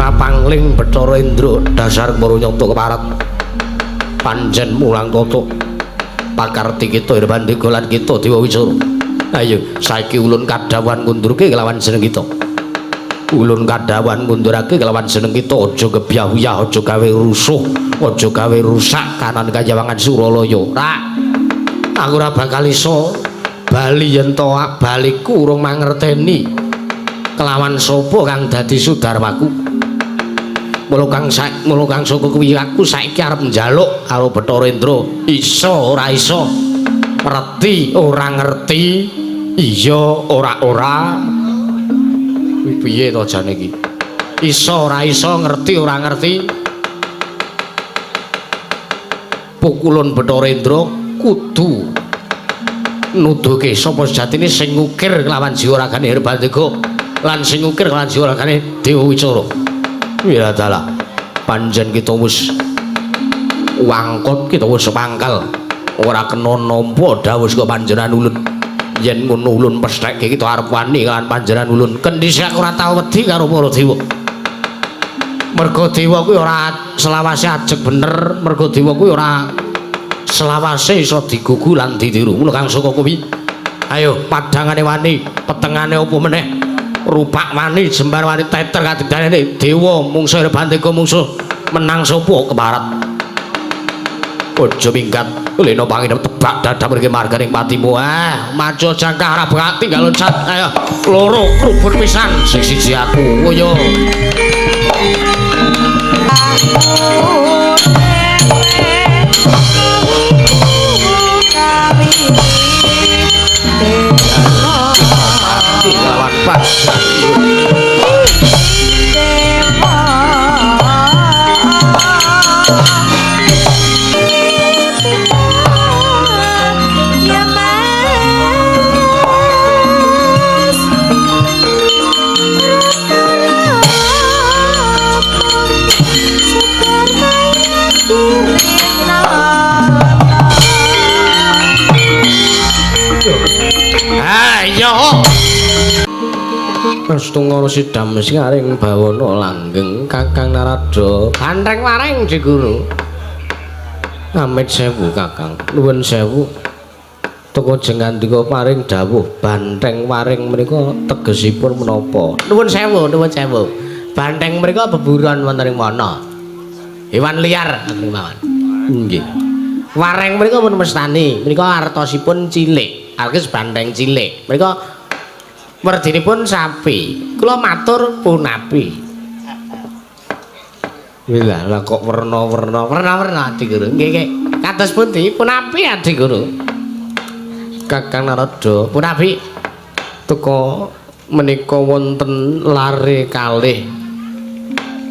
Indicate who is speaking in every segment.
Speaker 1: Prapangling Bathara Indra dasar Maranyata keparat panjen mulang tata pakarti kita Hirbandika lan kita Dewa Wicara. Ayo saiki ulun kadhawan ngundurke kelawan jeneng kita. Ulun kadhawan ngundurake kelawan jeneng kita aja gebyah-uyah, aja gawe rusuh, aja gawe rusak kanan Kajawangan Suralaya. Ra. Aku ora bakal iso bali yen to baliku urung mangerteni kelawan sapa kang dadi sudarmaku. Mula kang saka kuwi aku saiki arep njaluk karo Bathara Indra. Iso ora iso? Ngerti ora ngerti? Iya ora. Piye to jane iki? Iso ora iso, ngerti ora ngerti? Pukulun Bathara Indra kudu nuduhke sapa sejatine sing ngukir kelawan jiwa ragane Hirbandika lan sing ngukir kelawan jiwa ragane Dewa Wicara. Ya dalah panjen kita wis wangkot, kita wis pangkal ora kena nampa dawuh saka panjenengan ulun. Yen ngono ulun pesthekke kita arep wani kelawan panjenengan ulun. Kendhise aku ora tau wedi karo para dewa. Merga dewa kuwi ora selawase ajeg bener, merga dewa kuwi ora selawase iso digugu lan ditiru. Mula kang saka kuwi ayo padhangane wani, petengane apa meneh? Rupak wani jembar wani teter kadidane dewa mungsuh Hirbandika mungsuh menang sapa keparat. Aja minggat lena pangidep tebak dadam mriki marganing patimu. Maca jangkah ora bakal tinggal loncat. Ayo loro krubut pisan sing siji aku. Ayo. Lawan pas ayo Astungara sidam singaring bawana langgeng Kakang Narada bantreng waring Di Guru. Amit sewu Kakang, nuwun sewu. Teka jengandika paring dawuh bantreng waring menika tegesipun menapa? Nuwun sewu, nuwun sewu. Bantreng menika beburon wonten ing wana. Hewan liar mawon. Nggih. Waring menika pun mestani, menika artosipun cilik. Arges bantreng cilik. Menika werdinipun sapi. Kula matur punapi. Lah kok werna-werna Adi Guru. Nggih, kados pundi punapi Adi Guru? Kakang Narada, punapi teka menika wonten lare kalih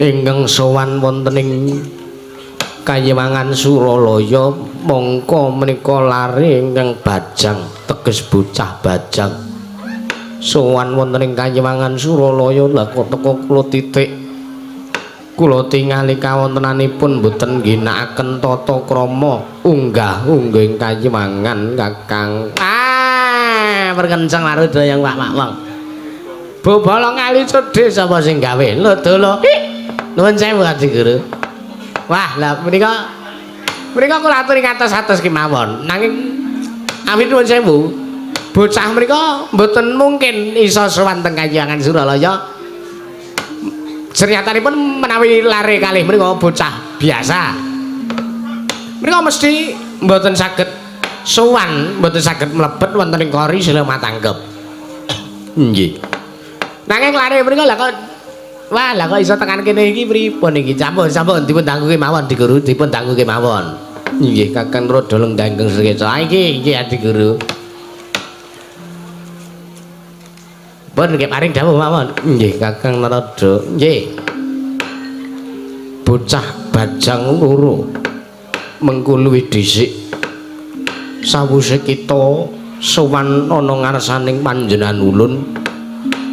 Speaker 1: ingkang sowan wonten ing Kajawangan Suralaya, mongko menika lare ingkang bajang, teges bocah bajang. Sowan wonten ing Kajawangan Suralaya lha kok teka kula titik kula tingali kawontenanipun boten ngginakaken tata krama unggah-ungging Kajawangan Kakang. Perkenceng karo dayang wak-wak. Bobolong kali cedhe sapa sing gawe? Lho dolo. Nuwun sewu Adi Guru. Wah, lah menika kula aturi katos-atos kemawon. Nanging awit nuwun sewu. Bocah menika mboten mungkin iso sowan teng Kajawangan Suralaya. Seriatanipun menawi lare kalih menika bocah biasa. Menika mesti mboten saged sowan, mboten saged mlebet wonten ing kori sila matanggep. Nggih. Nanging lare menika lha kok wah, lah kok iso tekan kene iki pripun iki? Sampun dipun tangguke mawon Di Guru, dipun tangguke mawon. Nggih, Kakang Narada Lenggangeng Sreca. Iki Adi Guru. Pun nggih paring dawuh mawon. Nggih, Kakang Narada. Nggih. Bocah bajang loro mengko luwih dhisik sawise kita sowan ana ngarsaning panjenengan ulun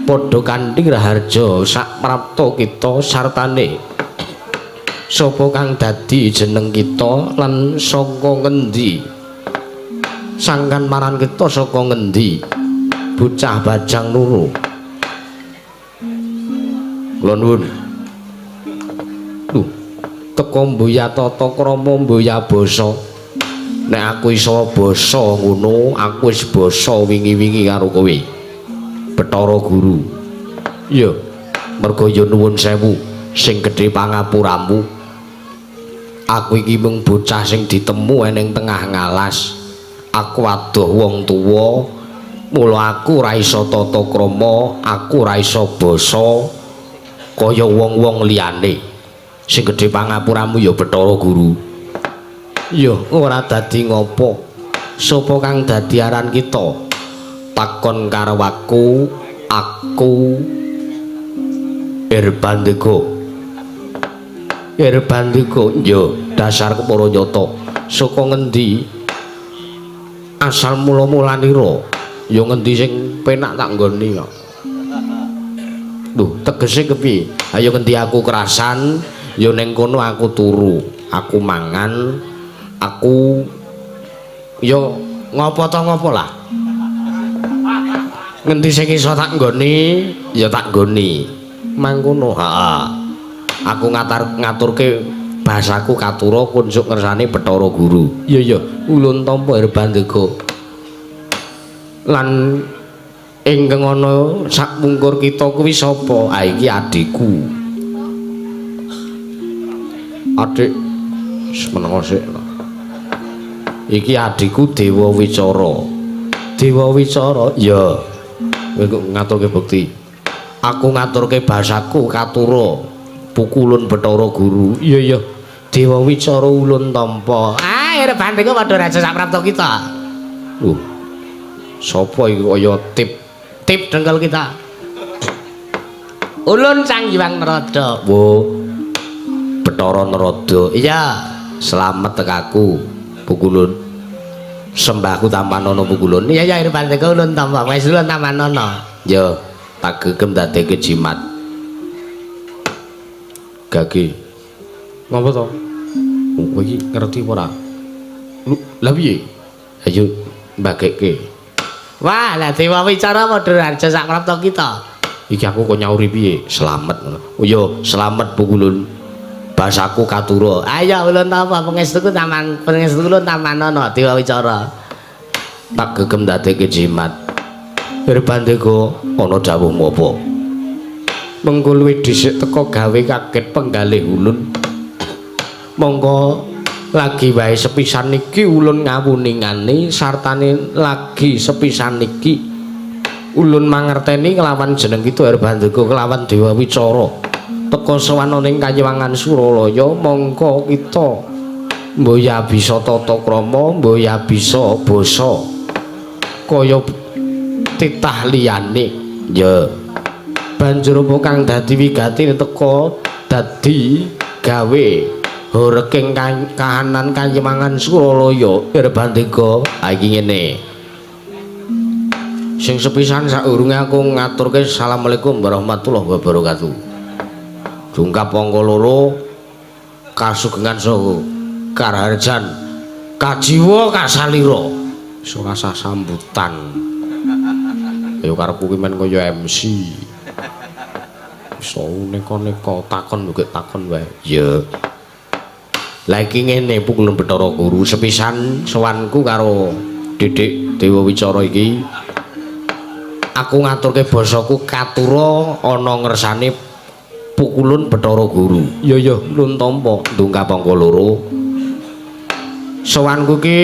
Speaker 1: padha kanthi raharja sak prapta kita sartane sapa kang dadi jeneng kita lan saka ngendi sangkan maran kita saka ngendi bocah bajang loro. Kula nuwun teko mboya tata krama mboya basa nek aku iso basa ngono aku wis basa wingi-wingi karo kowe Bathara Guru iya mergo ya nuwun sewu sing gedhe pangapuramu aku iki mung bocah sing ditemu eneng tengah ngalas aku adoh wong tuwa mula aku ora iso tata krama aku ora iso basa kaya wong-wong liyane sing gedhe pangapuramu ya Bathara Guru iya ora dadi ngopo sapa kang dadi aran kita takon karo aku Irbandika yo dasar para nyata saka ngendi asal mula-mulanira yo ngendi sing penak tak nggoni kok lho tegese kepiye ayo ngendi aku kerasan yo ning kono aku turu aku mangan aku yo ngopo to ngopo lah ngendi sing iso tak nggoni ya tak nggoni mangkono aku ngaturke bahasaku katura kunjuk ngersane Bathara Guru iya ulun tampa Irbandika lan ingkang ana sakpungkur kita kuwi sapa iki adikku adik semenengo sik iki adikku Dewa Wicara ya kowe ngaturke bukti aku ngaturke bahasaku katura pukulun Bathara Guru iya Dewa Wicara ulun tampa Irbandika padha raja saprapta kita sapa iki kaya tip dengkel kita ulun Sang Hyang Narada Bathara Narada iya selamat tekaku pukulun sembahku Tampanono pukulun iya Irbandika ulun tampa wis ulun Tampanono ya tak gegem dadekke jimat gage ngopo to kowe iki ngerti apa ora lha piye ayo mbagekke wah lah Dewa Wicara padha raja saprapta kita iki aku kok nyauri piye selamat ngono oh ya selamat pukulun bahasaku katura ayo ulun tampa pangestuku ulun Tampanono Dewa Wicara tak gegem dadekke jimat Irbandika ana dawuhmu apa mengko luwih dhisik teko gawe kaget penggalih ulun monggo lagi wae sepisan niki ulun ngawuningani sartane lagi sepisan niki ulun mangerteni kelawan jeneng kita Irbandika kelawan Dewa Wicara teka sawana ning Kayuwangan Suralaya mongko kita mboya bisa tata krama mboya bisa basa kaya titah liyane ya banjur apa kang dadi wigatine teka dadi gawe horeking kahanan Kayuwangan Suralaya Irbandika iki ngene sing sepisan saurunge aku ngaturke Assalamualaikum warahmatullahi wabarakatuh jungkap angka loro kasugengan saha karharjan kajiwa kasalira surasa sambutan ayo karepku ki men kaya MC iso neka-neka takon mbek takon wae ya la iki ngene pukulun Bathara Guru sepisan sowanku karo Didik Dewa Wicara iki aku ngaturke basaku katura ana ngersane pukulun Bathara Guru iya ulun tampa ndungkap angka loro sowanku ki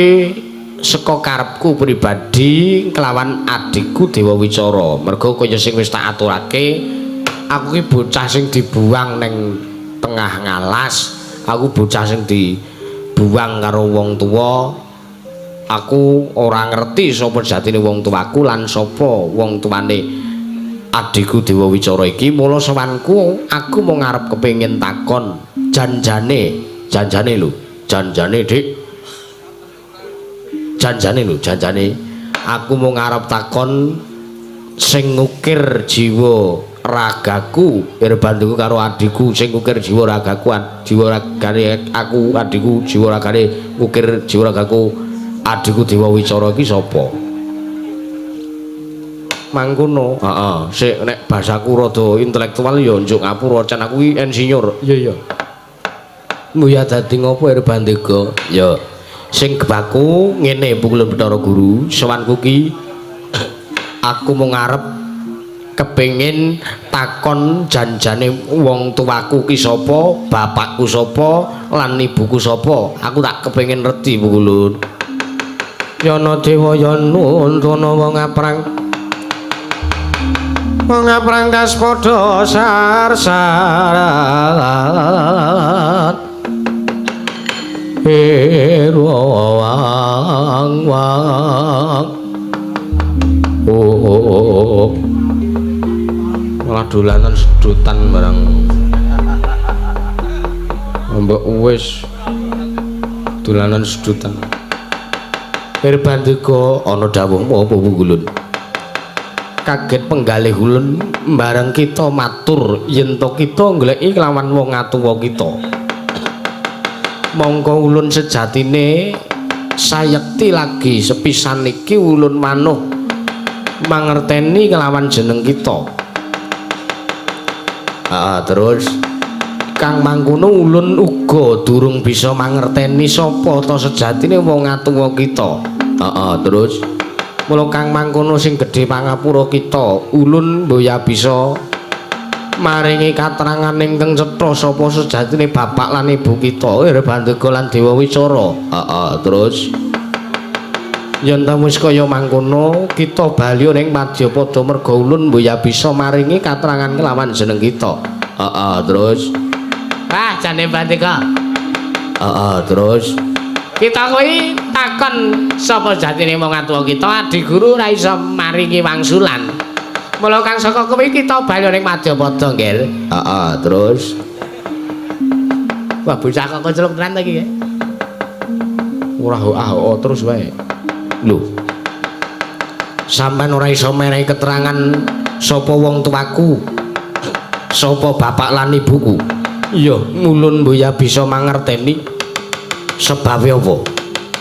Speaker 1: saka karepku pribadi kelawan adikku Dewa Wicara mergo kaya sing wis tak aturake aku ki bocah sing dibuang ning tengah ngalas aku bocah sing dibuang karo wong tuwa aku ora ngerti sapa jatine wong tuaku lan sapa wong tuane adikku Dewa Wicara iki mula sowanku aku mau ngarep kepengin takon janjane lho janjane Dik janjane aku mau ngarep takon sing ngukir jiwa ragaku Irbandika karo adikku sing ngukir jiwa ragaku jiwa ragane aku adikku jiwa ragane ngukir jiwa ragaku adikku Dewa Wicara iki sapa mangkono sik nek bahasaku rada intelektual ya njuk ngapura can aku iki insinyur iya Muya dadi ngopo Irbandega? Ya sing gebaku ngene Pukulun Bathara Guru, sowanku ki aku mau ngarep kepengin takon janjane wong tuaku ki sapa, bapakku sapa, lan ibuku sapa. Aku tak kepengin ngerti Pukulun. Yana dewa yana antana wong aprang. Wong aprang kas padha sar-sarat. Wang wang. Oh. Malah dolanan sedutan barang. Mbok wis dolanan sedutan. Irbandega ana dawuhmu apa Pukulun? Kaget penggalih ulun bareng kita matur yen to kita goleki kelawan wong atuwa kita. Mongko ulun sejatine sayekti lagi sepisan iki ulun manuh mangerteni kelawan jeneng kita. Terus kang mangkono ulun uga durung bisa mangerteni sapa ta sejatine wong atuwa kita. Terus mula kang mangkono sing gedhe pangapura kita ulun mboya bisa maringi katerangan ingkang cetha sapa sejatine bapak lan ibu kita Irbandega lan Dewa Wicara. Terus yen ta wis kaya mangkono kita bali ning Madyapada merga ulun mboya bisa maringi katerangan kelawan jeneng kita. Terus jane Irbandega. Terus kita kuwi takon sapa jatine wong atuwa kita, Adi Guru ora iso maringi wangsulan. Mula kang saka kuwi kita bali ning Madyapada nggih. Terus wah bocah kok keceluk tenan iki ya. Ora terus wae. Lho. Sampeyan ora iso menehi keterangan sapa wong tuaku, sapa bapak lan ibuku. Iya, mulun mboya bisa mangerteni sebab apa?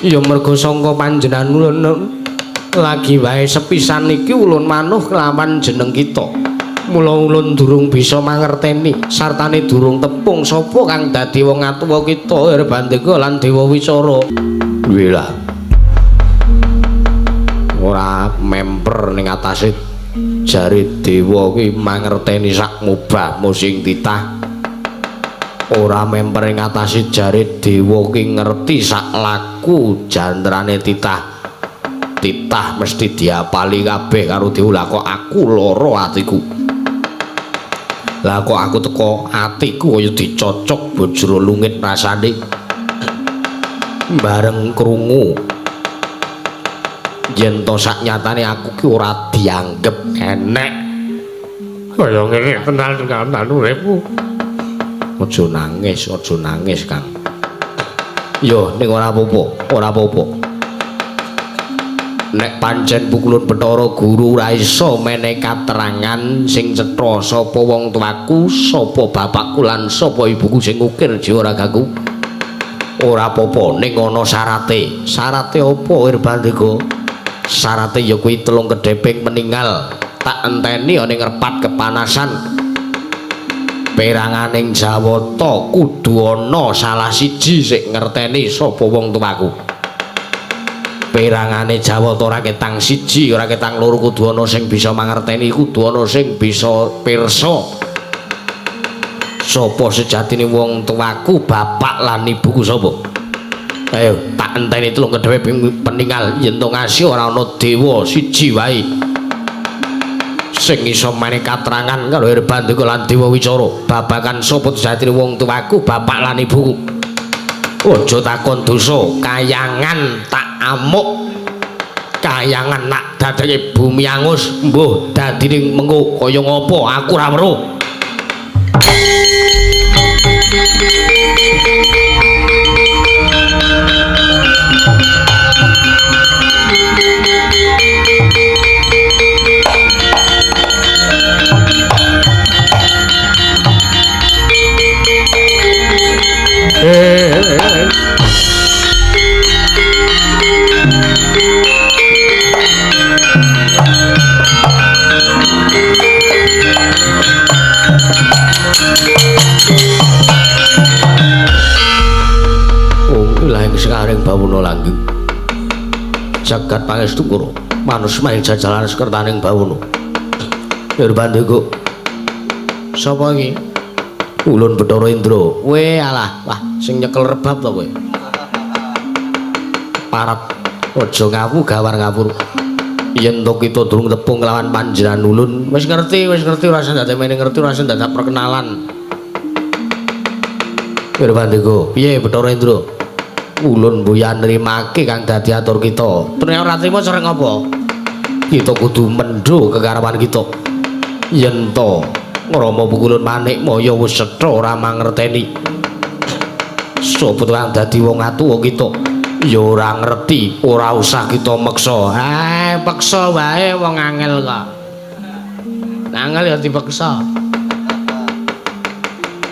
Speaker 1: Ya mergo sangka panjenengan ulun lagi wae sepisan iki ulun manuh kelawan jeneng kita. Mula ulun durung bisa mangerteni sartane durung tepung sapa kang dadi wong atuwa kita Irbandega lan Dewa Wicara. Wilah. Ora memper ning atase jari dewa kuwi mangerteni sak mubahmu sing titah. Ora memper ing atase jari dewa ki ngerti sak laku jandrane titah. Titah mesti diapali kabeh karo dewa. Lah kok aku lara atiku. Lah kok aku teko atiku kaya dicocok bojro lungit rasane. Bareng krungu yen to sak nyatane aku ki ora dianggep enek. Kaya ngene tenan uripku. Aja nangis Kang. Yo ning ora apa-apa. Nek pancen Pukulun Bathara Guru ora iso menehi katerangan sing cetha sapa wong tuaku, sapa bapakku lan sapa ibuku sing ukir jiwa ragaku. Ora apa-apa ning ana syarate. Syarate apa Irbandega? Syarate ya kuwi 3 kedheping meninggal tak enteni ning ngerpat kepanasan. Peranganing Jawata kudu ana salah siji sing ngerteni sapa wong tuaku. Perangane Jawata ora ketang siji, ora ketang loro, kudu ana sing bisa mangerteni, kudu ana sing bisa pirsa sapa sejatine wong tuaku, bapak lan ibuku sapa. Ayo tak enteni 3 kedhewe peninggal yen to ngasih ora ana dewa siji wae sing iso menehi katerangan karo Irbandega lan Dewa Wicara babagan sapa sejatine wong tuaku, bapak lan ibuku. Aja takon dosa, kayangan tak amuk, kayangan nak dadake bumi angus, mbuh dadine mengko kaya ngapa aku ora weruh. Wilayah sekaring bawuna langgeng. Jagat pangestu kula. Manus maing jajalan sekertaning bawuna. Hirbandega. Sapa iki? Ulun Bathara Indra. Kowe alah, wah sing nyekel rebab to kowe. Parat aja ngawu gawar ngawur. Yen to kita durung tepung lawan panjenengan ulun, wis ngerti ora sandate mene ngerti ora sandate perkenalan. Hirbandega, piye Bathara Indra? Ulun mbuyan nrimake kang dadi atur kita. Nek ora trima sareng apa? Kita kudu mendho kekarepan kita. Yen to Rama pukulun manik maya wis setha ora mangerteni. Sapa kang dadi wong atuwa kita? Ya ora ngerti, ora usah kita meksa. Peksa wae wong angel kok. Angel ya dipeksa.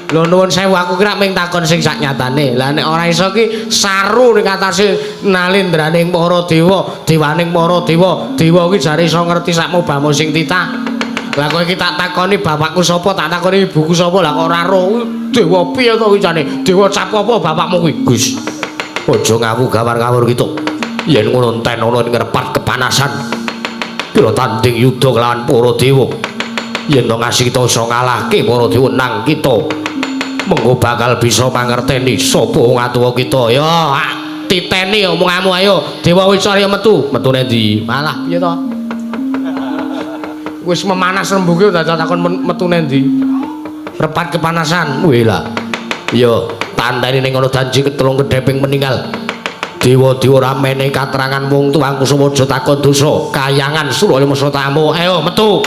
Speaker 1: Lho nuwun sewu aku kira ming takon sing sak nyatane. Lah nek ora iso ki saru ning atase nalindraning para dewa, dewaning para dewa. Dewa ki jare iso ngerti sak mobamu sing titah. Lah kowe iki tak takoni bapakku sapa, tak takoni ibuku sapa, lah kok ora ro dewa piye to ki jane? Dewa cap apa bapakmu kuwi? Gus. Aja ngawu gawar-gawur gitu. Yen ngono enten ana ning ngerepat kepanasan. Kira tanding yuda kelawan para dewa. Yen to ngasih kita iso ngalahke para dewa nang kita. Mengko bakal bisa mangerteni sapa wong atuwa kita. Ya, titeni omonganmu ayo. Dewa Wisarya metu. Metune ndi? Malah piye to? Wis memanas rembuge dadak takon metune ndi. Repat kepanasan. Wih lah. Yo, tandani ning ngono janji ketulung kedheping meninggal. Dewa-dewa ora menehi katerangan wong tuang Kusumaja takon dosa. Kayangan Suraya Masa tamu. Ayo metu.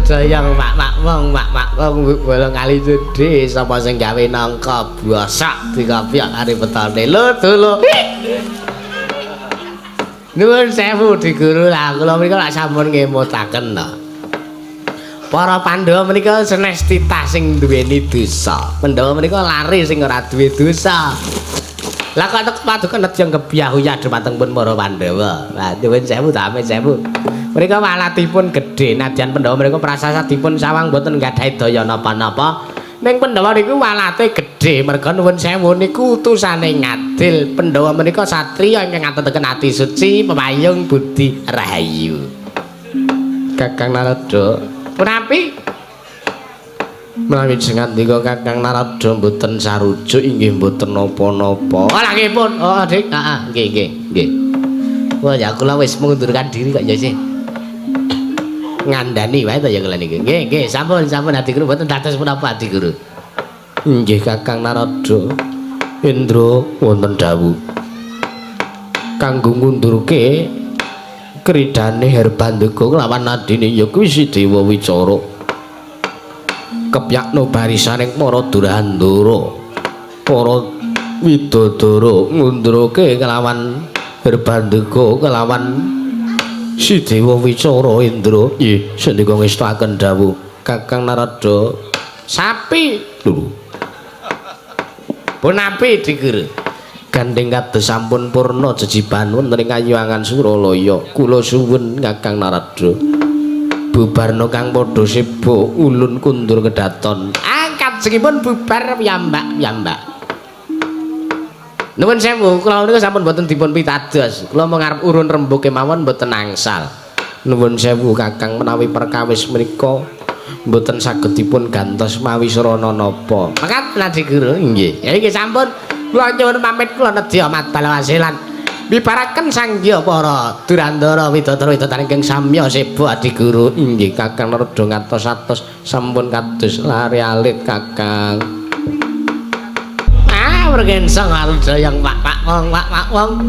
Speaker 1: Dayang mak wong bolong kali gedhe sapa sing gawe nangka bosok dikopiak ari petane lho dulu. Nuwun sewu Di Guru lah kula menika lak sampun ngemutaken to. Para Pandhawa menika sanes titah sing duweni dosa. Pandhawa menika lari sing ora duwe dosa. Lah kok paduka nedya kebyahuyah dhumateng pun para Pandhawa. Lah nuwun sewu ta ame sewu. Mereka walatipun gedhe nadyan Pandhawa mereka prasasatipun sawang boten nggadahi daya napa-napa. Ning Pandhawa niku walate gedhe merga nuwun sewu niku utusane ngadil. Pandhawa menika satriya ingkang ngaturaken ati suci, pepayung budi rahayu. Kakang Narada, punapi? Menawi jengat nika Kakang Narada mboten sarujuk inggih mboten napa-napa. Oh lha nggih pun. Oh Dik, nggih. Wah ya kula wis mengundurkan diri kok ya sih. Ngandani wae to ya kula niki. Nggih, sampun Adi Guru mboten dados punapa Adi Guru. Nggih Kakang Narada. Indra wonten dawuh. Kanggo ngundurke kridane Hirbandega lawan Nadine ya kuwi si Dewa Wicara. Kepyakno barisaning para Durandara. Para Widodara ngundurke kelawan Hirbandega kelawan si Dewa Wicara Indra. Nggih, sendika ngestaken dawuh Kakang Narada. Sapi lho. Punapi Di Guru? Gandeng kados sampun purna jejiban wonten ing Kayuwangan Suralaya. Kula suwun Kakang Narada. Bubarna kang padha sibuk ulun kundur kedaton. Angkat sengipun bubar piyambak. Nuwun sewu, kula niku sampun boten dipun pitados. Kula mung arep urun rembug kemawon boten angsal. Nuwun sewu Kakang menawi perkawis menika mboten saged dipun gantos mawi srana napa. Mangkat Adi Guru nggih. Ya nggih sampun. Kula nyuwun pamit kula nedya matal wasilan. Bibaraken sangya para Durandara Widodara ingkang samya sibuk Adi Guru. Nggih Kakang Narada ngatos-atos sampun kados lari alit Kakang. Mergensong aludayang pak wong.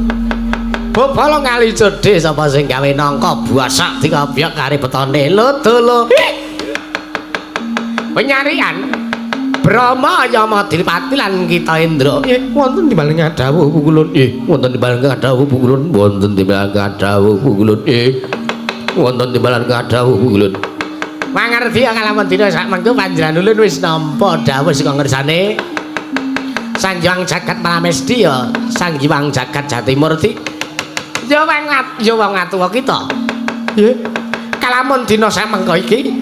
Speaker 1: Bobolo ngali cedhe sapa sing gawe nangka buasak dikobyok kari betone lho. Penyarian Brahma Yama Dilipati lan kita Indra. Wonten timbaling dawuh pukulun. Wonten timbaling dawuh pukulun. Wonten timbaling dawuh pukulun. Wonten timbaling dawuh pukulun. Mangerti kalawan dina sak mengko panjenengan ulun wis nampa dawuh saka ngersane Sang Hyang Jagat Paramesti ya Sang Hyang Jagat Jatimurti. Ya wong atuwa kita. Nggih. Kalamun dina sak mengko iki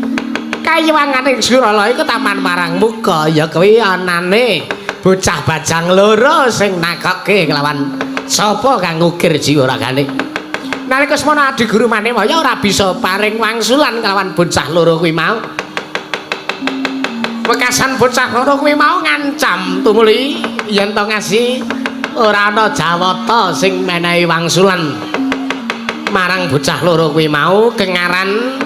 Speaker 1: kayiwanganing Suralaya ketaman marang muga ya kuwi anane bocah bajang loro sing nakokke kelawan sapa kang ngukir jiwa ragane. Nalika semana Adi Guru Manemaya ora bisa paring wangsulan kelawan bocah loro kuwi mau. Wekasan bocah loro kuwi mau ngancam tumuli yen to ngasi ora ana jawata sing menehi wangsulan marang bocah loro kuwi mau kengaran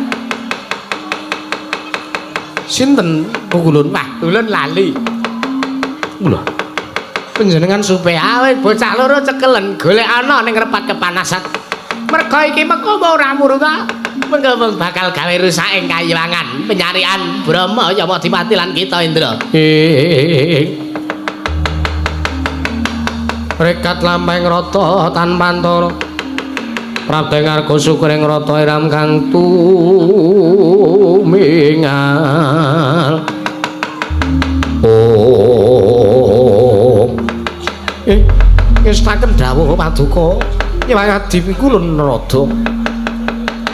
Speaker 1: sinten pukulun. Wah, ulun lali. Lho. Panjenengan supaya awet bocah loro cekelen golek ana ning repat kepanasan. Mergo iki mengko ora murga mengko bakal gawe rusak ing kayiwangan penyarian Brahma Yama Dipati lan kita Indra. Rekat lampeng rata tanpa antara Pradengar kusukuring rata iram kang tumingal. Ngestaken dawuh paduka Hyang Adi Kulun Rada.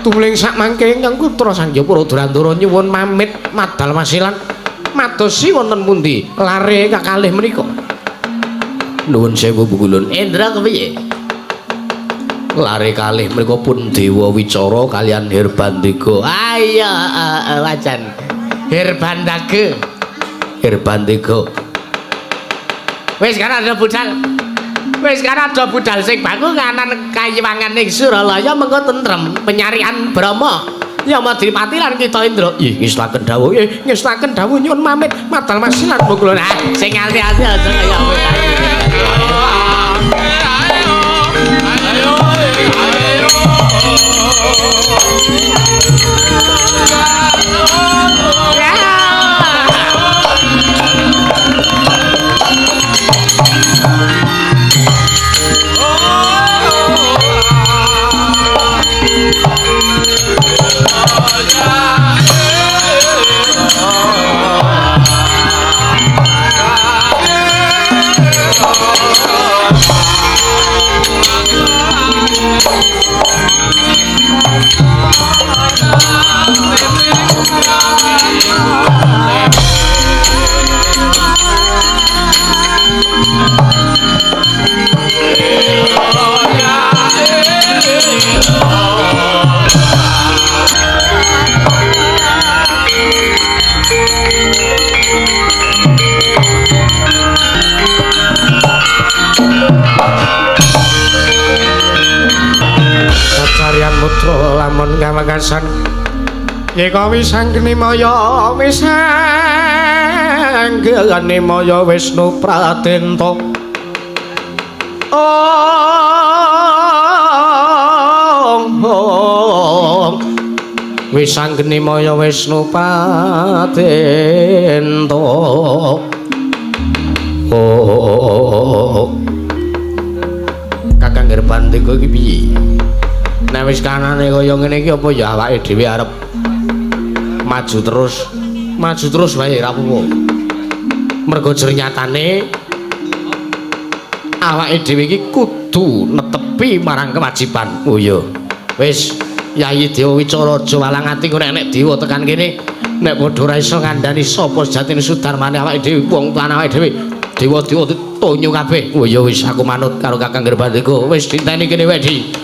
Speaker 1: Tumuling sak mangke ingkang putra Sanjapura Durandara nyuwun pamit madal masilan madosi wonten pundi lare kakalih menika. Nuwun sewu Kulun. Indra kepiye? Lare kalih menika pun dewa wicara kalian Hirbandega. Ayo wajan. Hirbandega. Wis kan ada budal. Wis kan ada budal sing bangun kanan kayiwangan ning Suralaya mengko tentrem penyarian Brahma Yama Dipati lan kita Indra. Ngestaken dawuh. Ngestaken dawuh nyuwun pamit madal masilan Kulun. Sing ati-ati aja kaya lamun kawekasan yeka wisanggeni maya wisanggeni maya Wisnu Pratenta wisanggeni maya Wisnu Pratenta Kakang Hirbandega iki piye? Nek wis kanane kaya ngene iki apa ya awake dhewe arep maju terus wae ra apa-apa. Mergo jernyatane awake dhewe iki kudu netepi marang kewajiban. Oh iya. Wis Yayi Dewa Wicara aja walang ati kok nek dewa tekan kene nek padha ora iso ngandani sapa sejatine sudarmane awake dhewe wong tuane awake dhewe. Dewa-dewa tonyo kabeh. Oh ya wis aku manut karo Kakang Hirbandega. Wis diteni kene wedi.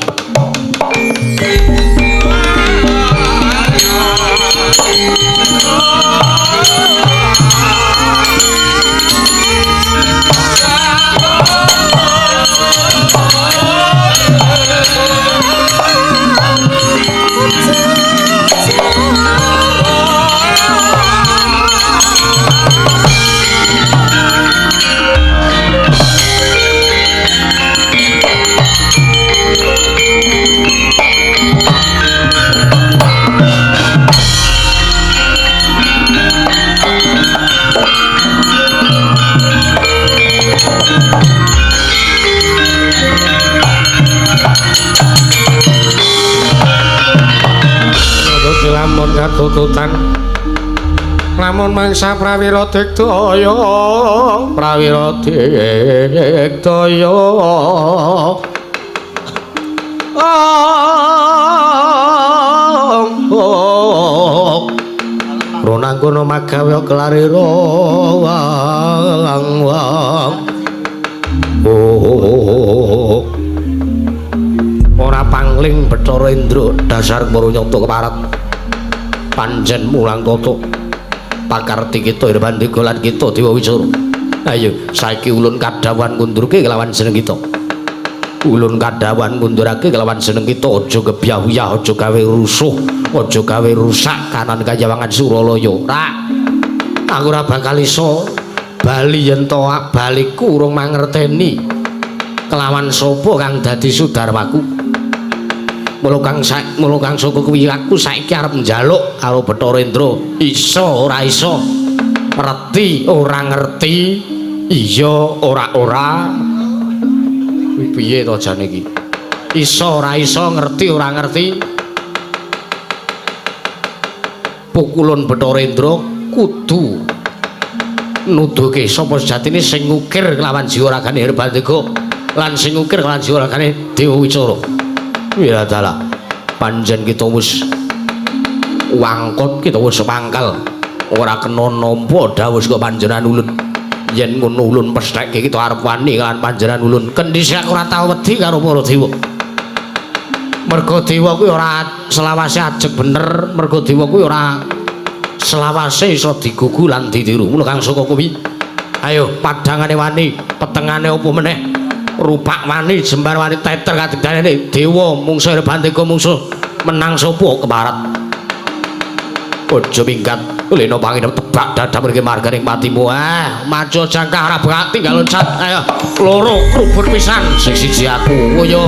Speaker 1: lamun katututan lamun mangsa prawira digdaya prawira digdaya ronangkono magawe kelarira wang ora pangling Bathara Indra dasar Maranyata keparat panjen mulang tata pakarti kita Hirbandega lan kita Dewa Wisara ayo saiki ulun kadhawan ngundurke kelawan jeneng kita ulun kadhawan ngundurake kelawan jeneng kita aja gebyah-uyah aja gawe rusuh aja gawe rusak kanan Kajawangan Suralaya ra aku ora bakal iso bali yen to baliku urung mangerteni kelawan sapa kang dadi sudarmaku mula kang saka kuwi aku saiki arep njaluk karo Bathara Indra iso ora iso ngerti ora ngerti iya ora piye to jane iki iso ora iso ngerti ora ngerti pukulun Bathara Indra kudu nuduhke sapa sejatine sing ngukir kelawan jiwa ragane Hirbandega lan sing ngukir kelawan jiwa ragane Dewa Wisara wiradala panjen kita wis wangkot kita wis pangkal ora kena nampa dawuh saka panjenengan ulun yen ngono ulun pesthekke kita arep wani kelawan panjenengan ulun kendhise aku ora tau wedi karo para dewa merga dewa kuwi ora selawase ajeg bener merga dewa kuwi ora selawase iso digugu lan ditiru mula kang saka kuwi ayo padhangane wani petengane apa meneh rupak wani jembar wani teter kadigdane dewa mungsuh Hirbandega mungsuh menang sapa keparat aja minggat lena panginep tebak dadah mriki marganing patimu maca jangkah ora bakal tinggal loncat ayo loro krubun pisan sing siji aku yo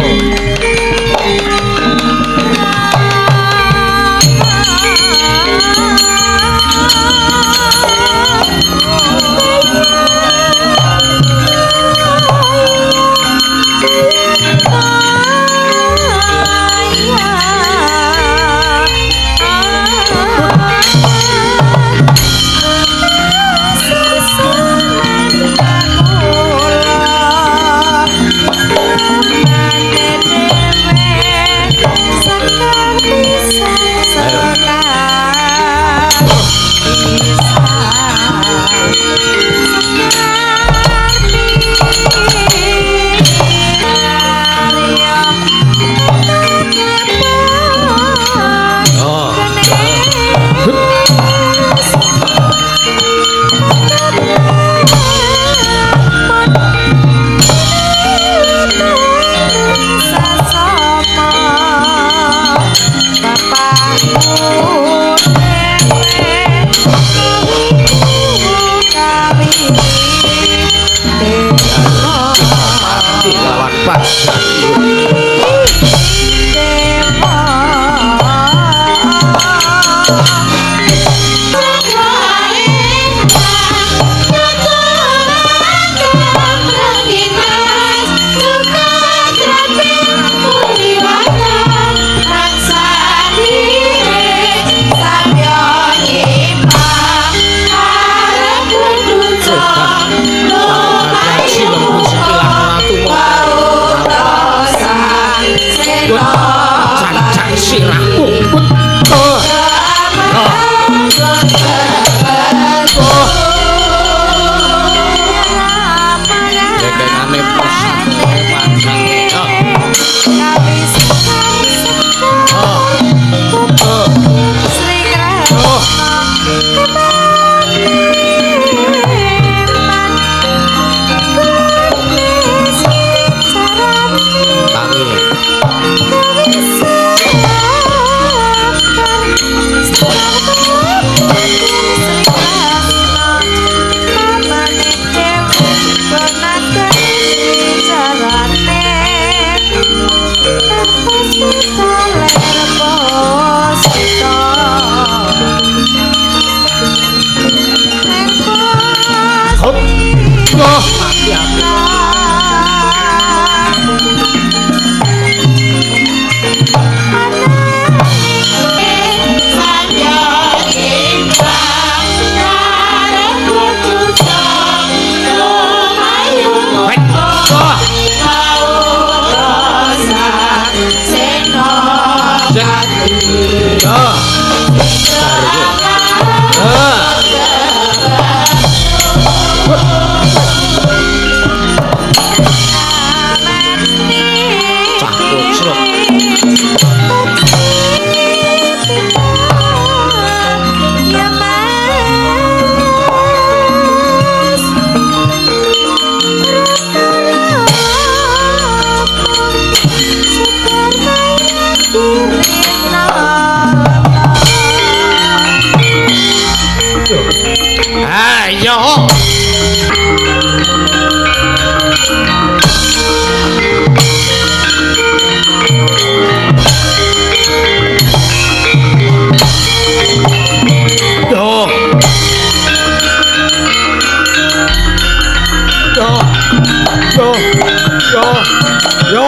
Speaker 1: Yo.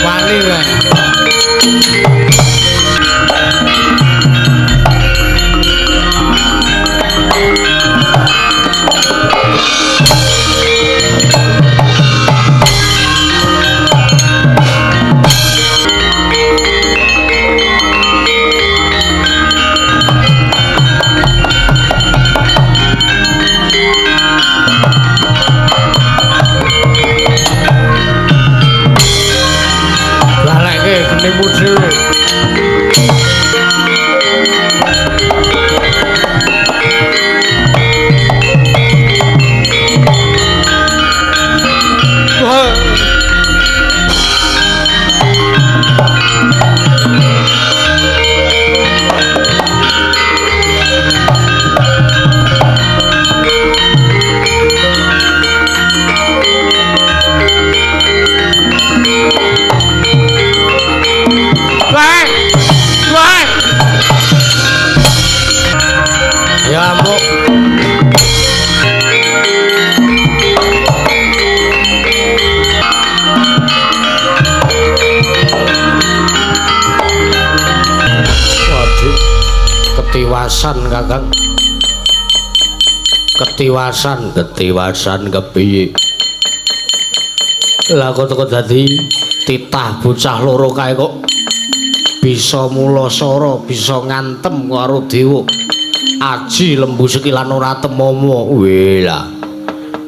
Speaker 1: Wani wae. Genimu dhewe. Ketiwasan Kakang. Ketiwasan kepiye? Lah kok teko dadi titah bocah loro kae kok bisa mulasara, bisa ngantem karo dewa. Aji lembu sekilan ora temomo. Welah.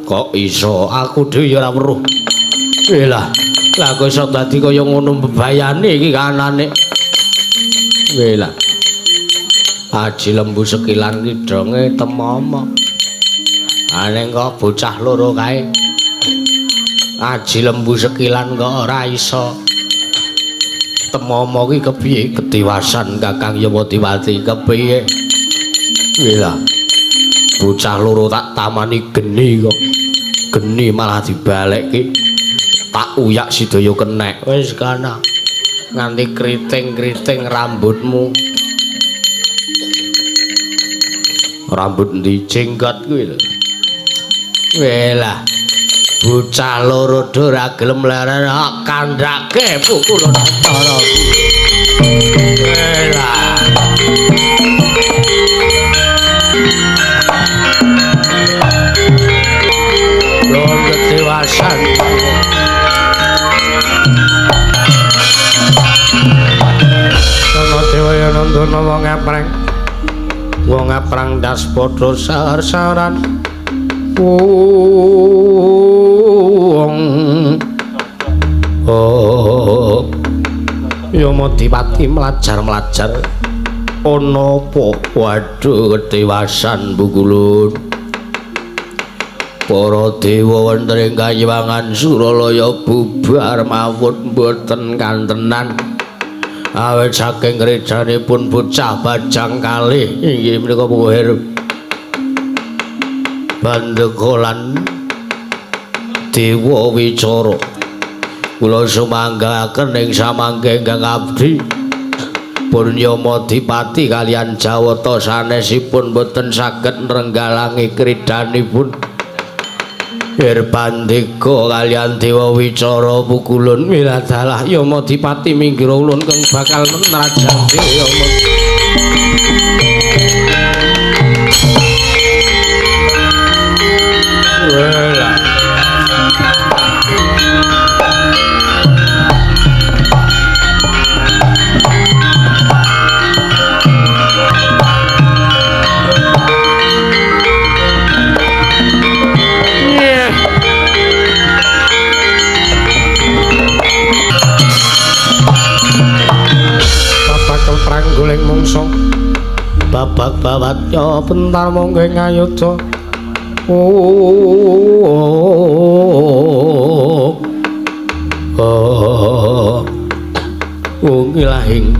Speaker 1: Kok iso aku dhewe ya ora weruh. Welah. Lah kok iso dadi kaya ngono bebayane iki kanane. Welah. Aji lembu sekilan kidonge temomo. Aneng kok bocah loro kae. Aji lembu sekilan kok ora iso. Temomo ki kepiye? Ketiwasan Kakang Yamadiwati kepiye? Welah. Bocah loro tak tamani geni kok. Geni malah dibalekke. Tak uyak sedaya kenek. Wis kana. Nganti kriting-kriting rambutmu. Rambut ndi jenggot kuwi lho. Welah. Bocah loro do ora gelem leren kandhake pukulan cara. Welah. Lon ketiwasan. Sono dewa nandana wong epreng. Wong aprang das padha sar-saran wong Yamadiwati melajar-melajar ana apa waduh kedewasan bukulun para dewa wonten ing Kayuwangan Suralaya bubar mawon boten kantenan. Awet saking rejanipun bocah bajang kalih inggih menika Puhir Bandekolan Dewa Wicara. Kula sumanggaken ing samangke ingkang abdi pun Yamadiwati kaliyan Jawata sanesipun boten saged nrenggalangi kridanipun. Hirbandika kaliyan Dewa Wicara pukulun miladalah Yamadiwati minggir ulun kang bakal menrajang Dewa. Welah. Guling mungso babak bawatnya bentar monggo ngayudha ngilahing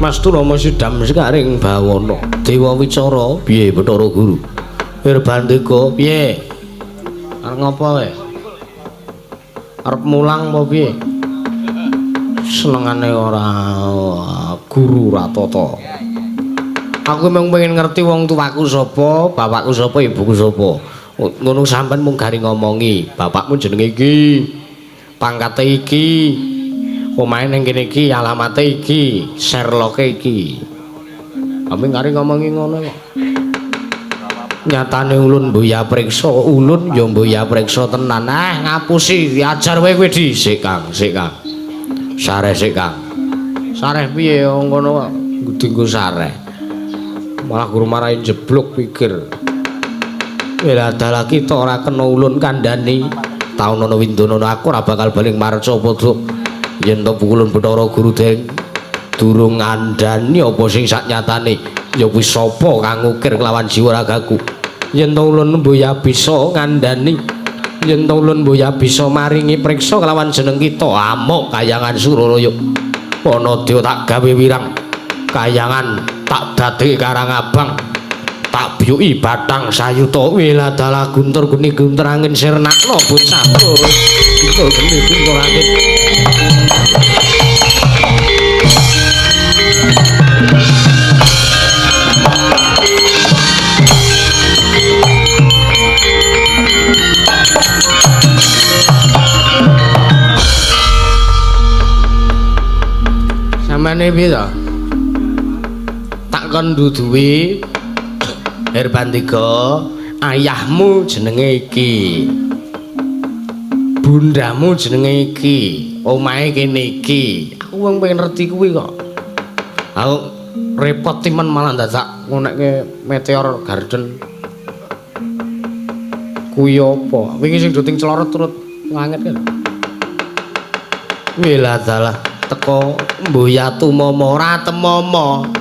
Speaker 1: Mastu Rama Sidam sekaring bawana Dewa Wicara piye Bathara Guru Hirbandika piye arep ngopo wae arep mulang apa piye senengane ora guru ratata. Aku memang pengen ngerti wong tuaku sapa, bapakku sapa, ibuku sapa. Ngono sampean mung gari ngomongi, bapakmu jenenge iki, pangkate iki, omahe ning kene iki, alamate iki, Sherlock iki. Kami gari ngomongi ngono kok. Nyatane ulun mboya priksa, ulun ya mboya priksa tenan. Ngapusi, diajar wae kowe dhisik, Kang, sik Kang. Sareh sik, Kang. Sareh piye ngono kok nggo sareh. Malah guru marahi jeblok pikir. Lah dalah kita ora kena ulun kandhani. Taun ana windana aku ora bakal baling marca padha. Yen to pukulun Bathara Guru Deng durung ngandhani apa sing saknyatane. Ya wis sapa kang ngukir kelawan jiwa ragaku. Yen to ulun mboya bisa ngandhani. Yen to ulun mboya bisa maringi priksa kelawan jeneng kita amuk kayangan Suralaya. Ana dya tak gawe wirang. Kayangan tak dadi Karang Abang. Tak biyuki Bathang Sayuta Wiladala Guntur Guni Guntur Angin Sirnakna bocah Guntur Guni Guntur Angin samane piye to tak kon duduhi Herbandika, ayahmu jenenge iki. Bundamu jenenge iki. Omahe kene iki. Aku wong pengen ngerti kuwi kok. Aku repot timen malah dadak ngonekke Meteor Garden. Kuwi apa? Wingi sing doting clorot turut wanget kan. Wiladalah teko mboya tumomo ora temomo.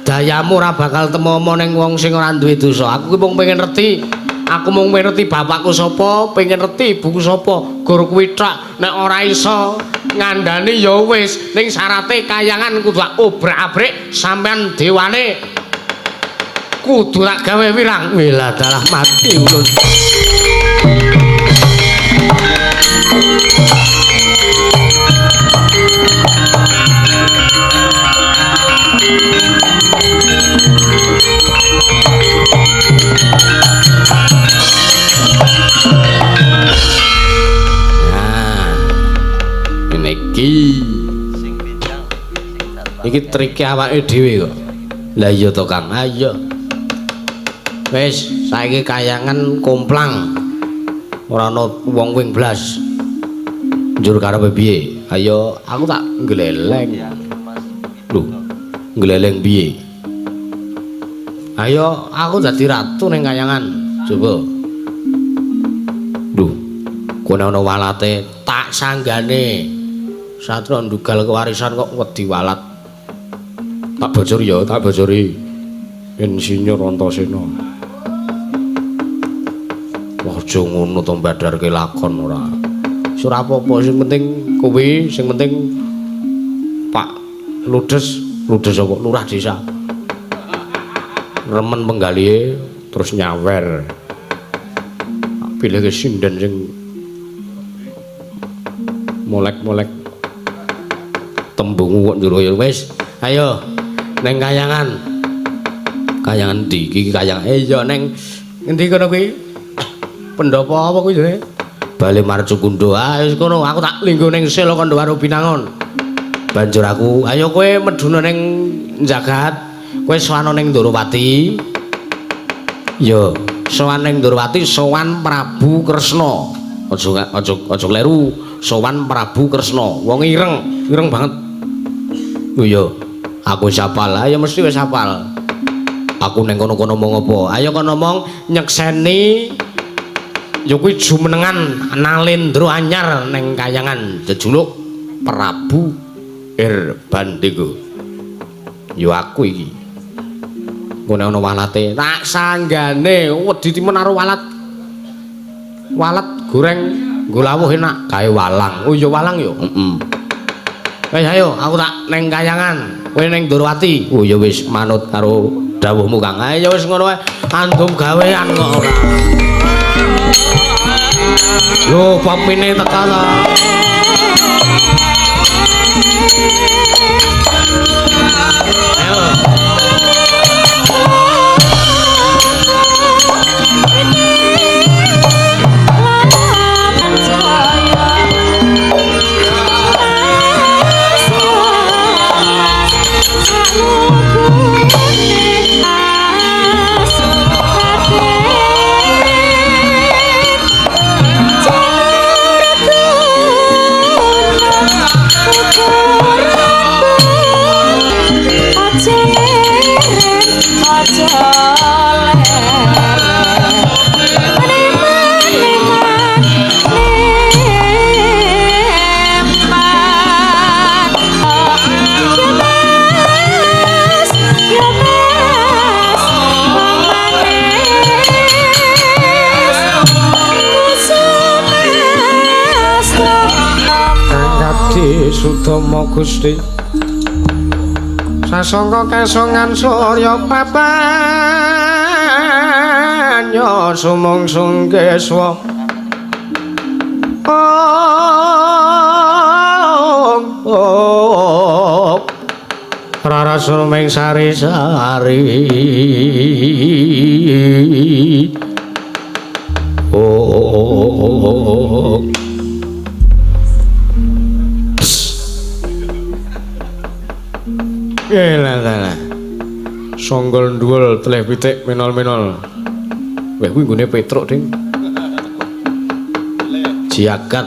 Speaker 1: Dayamu ora bakal temomo ning wong sing ora duwe dosa. Aku ki mung pengen ngerti. Aku mung pengen ngerti bapakku sapa, pengen ngerti ibuku sapa. Gur kuwi tok. Nek ora iso ngandani ya wis, ning syarate kayangan kudu obrak-abrik sampean dewane kudu tak gawe wirang. Wilah dalah mati ulun. Iki trike awake dhewe kok. Lah iya to Kang, ayo. Wis, saiki kayangan komplang. Ora ana wong wing blas. Njur karepe piye? Ayo, aku tak gleleng. Lho, gleleng piye? Ayo, aku dadi ratu ning kayangan. Coba. Lho, kowe ana walate tak sanggane. Satria ndugal kewarisan kok wedi walat. Tak bocor ya, tak bocori. Insinyur Antasena. Wah, aja ngono to mbadarke lakon ora. Ora apa-apa, sing penting kuwi, sing penting Pak Ludes apa Lurah Desa. Remen penggalihe terus nyawer. Pilih ke sinden sing molek-molek tembung kok njero ya wis. Ayo neng kayangan ndi iki kayangan iya neng endi kono kuwi pendopo apa kuwi jenenge Bale Marcukundha wis kono aku tak linggo ning Sela Kandhawaru Binangun banjur aku ayo kowe medhuna ning jagat kowe sowan ning Ndorowati yo sowan ning Ndorowati sowan Prabu Kresna aja kleru sowan Prabu Kresna wong ireng banget oh iya aku wis hafal, ayo mesti wis hafal. Aku neng kono-kono mong apa? Ayo kono mong nyekseni ya kuwi jumenengan Nalendra anyar neng kayangan jejuluk Prabu Herbandika. Ya aku iki. Ngene ana walate, tak sanggane wedi timen karo walat. Walat goreng nggo lawuh enak, gawe walang. Oh ya walang ya. Heeh. Wis ayo aku tak neng kayangan. Kowe ning Ndorowati. Oh ya wis manut karo dawuhmu Kang. Ayo wis ngono wae. Antum gawean kok ora. Yo papine teka ta. Ayo. Sudama Gusti sasangka kesongan surya papanya sumungsung keswa Rara sumeng sari-sari Elah songgol nduwel teleh pitik menol-menol. Weh kuwi nggone Petruk, Ding. Jagat.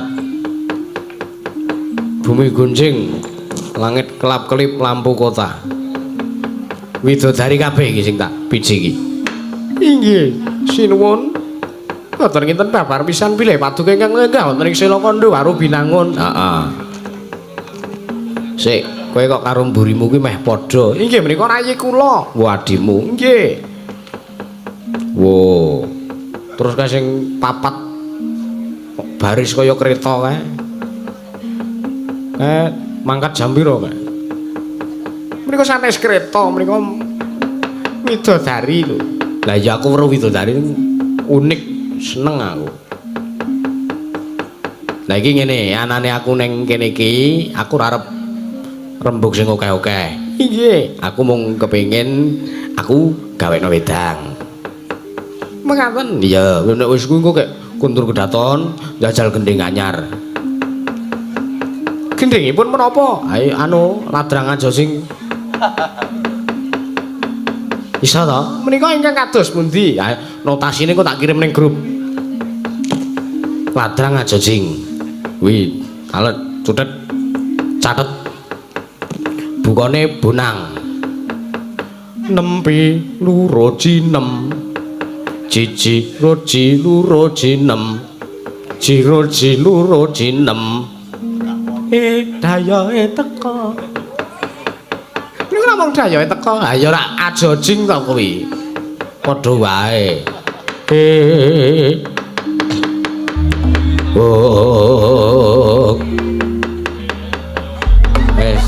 Speaker 1: Bumi gunjing, langit kelap-kelip lampu kota. Widodari kabeh iki sing tak piji iki. Inggih, sinuwun. Wonten kinten babar pisan bilih paduka ingkang lenggah wonten ing Sela Kandha Waru Binangun. Heeh. Sik kowe kok karo mburimu kuwi meh padha. Inggih menika rayi kula. Wah adimu. Nggih. Wo. Terus kae sing papat baris kaya kereta kae. Mangkat jam pira kae? Menika sanes kereta, menika widodari lho. Lah ya aku weruh widodari unik, seneng aku. Lah iki ngene, anane aku ning kene iki, aku arep rembug sing akeh-akeh. Inggih, aku mung kepengin aku gawekno wedang. Mengaten? Iya, nek wis kuwi engko kek kuntur kedaton, njajal gending anyar. Gendingipun menapa? Anu, ladrangan josing. Isa to? Menika ingkang kados pundi? Notasine kok tak kirim ning grup. Ladrang ajojing. Kuwi, alet cutet catet. Bukane bonang. Nempi luro jinem. Cici roji luro jinem. Jiroji luro jinem. Dayae teka. Niku namung dayae teka. Ha ya ora ajojing to kuwi. Padha wae. Oh. Wes.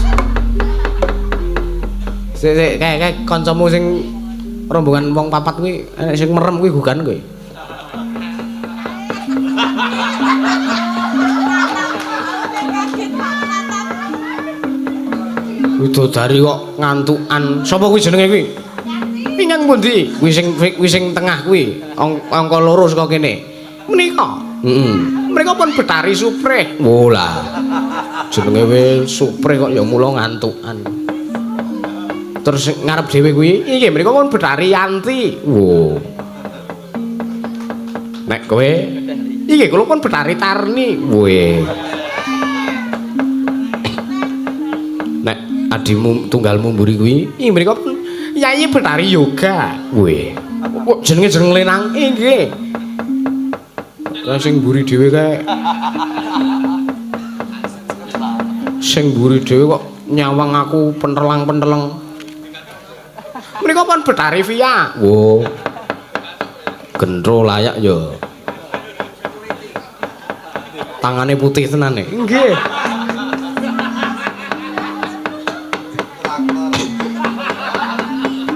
Speaker 1: Sik kayak kancamu sing rombongan wong papat kuwi sing merem kuwi gugan kowe. Widodari kok ngantukan. Sapa kuwi jenenge kuwi? Pingang pundi? Kuwi sing tengah kuwi. Angka 2 saka kene. Menika. Heeh. Mereka pun Betari Suprih. Oh lah. Jenenge wis Suprih kok ya mula ngantukan. Terus ngarep dhewe kuwi, iki mriko pun Betari Yanti. Wo. Nek kowe iki kula pun Betari Tarni. Weh. Nek adimu tunggalmu mburi kuwi, iki mriko pun Yayi Betari Yoga. Weh. Kok jenenge lenang nggih. Lah sing mburi dhewe kae. Sing mburi dhewe kok nyawang aku pentelang-penteleng. Menika pun Betari Via. Wo. Gendro layak ya. Tangane putih tenan e. Nggih.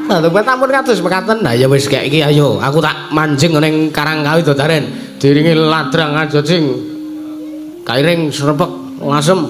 Speaker 1: Nah, tuh ampun kados mekaten. Nah ya wis kayak iki ayo, aku tak manjing ning Karangkawi Dodaren. Diringi ladrang ajojing. Kairing srepek ngasem.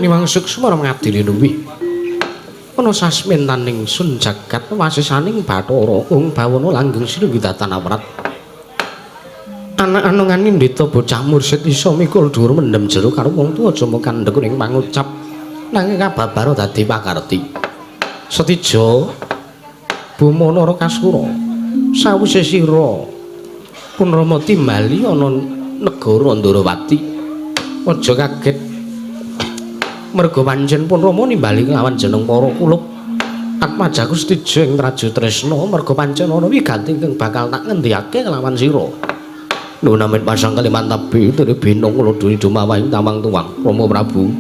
Speaker 1: Niwang suksma ngadili luwih. Ana sasmentaning sun jagat wasisaning Bathara ung bawana langgeng Sriwidatan awrat. Anak anungan indita bocah mursid isa mikul dhuwur mendem jero karo wong tuwa aja kandhek ning pangucap nanging kababaro dadi pakarti. Setija Bumana Rakasura sawise sira pun Rama timbali ana negara Ndarawati. Aja kaget merga pancen pun Rama nimbali kelawan jeneng para kulup atmajaku setija ing Traju Tresna merga pancen ana wiganti kang bakal tak ngendikake kelawan sira. Nunamit pasang kaliman tabi dari binong kula duni dumawahing tamang tuwang Rama Prabu.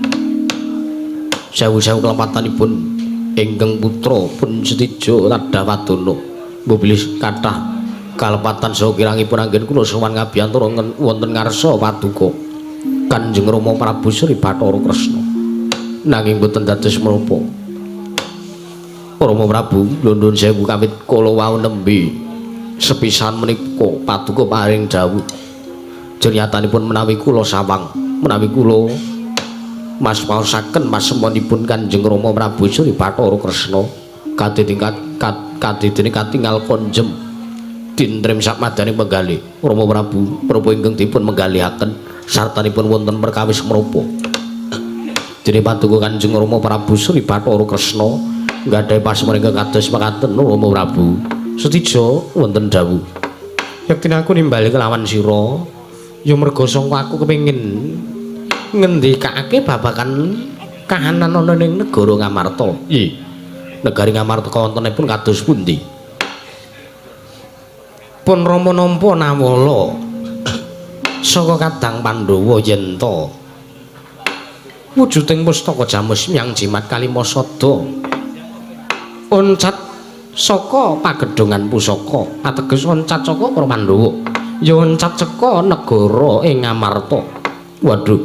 Speaker 1: Sewu-sewu kelempatanipun ingkang putra pun setija Tadawadana. Mbuh kathah kalepatan saha kirangipun anggen kula sowan ngabiyantara wonten ngarsa paduka Kanjeng Rama Prabu Sri Bathara Kresna. Nanging boten dados menapa. Rama Prabu nuwun sewu kawit kala wau nembe sepisan menika paduka paring dawuh. Jenyatanipun menawi kula sawang, menawi kula maspaosaken masemonipun Kanjeng Rama Prabu Sri Bathara Kresna kadidene katingal konjem dintrem sakmadane penggalih Rama Prabu menapa ingkang dipun menggalihaken sartanipun wonten perkawis menapa. Dene paduka Kanjeng Rama Prabu Sri Bathara Kresna nggadahi pasmenika kados mekaten Rama Prabu. Setija wonten dawuh. Yektine aku nimbali kelawan sira ya merga sangka aku kepengin ngendikake babagan kahanan ana ning negara Ngamarta. Nggih. Negari Ngamarta wontenipun kados pundi? Pun Rama nampa nawala saka kadang Pandhawa yen ta wujuding pustaka Jamus Myang Jimat Kalimasada oncat saka pagedhongan pusaka ateges oncat saka para Pandhawa ya oncat saka negara ing Ngamarta. Waduh,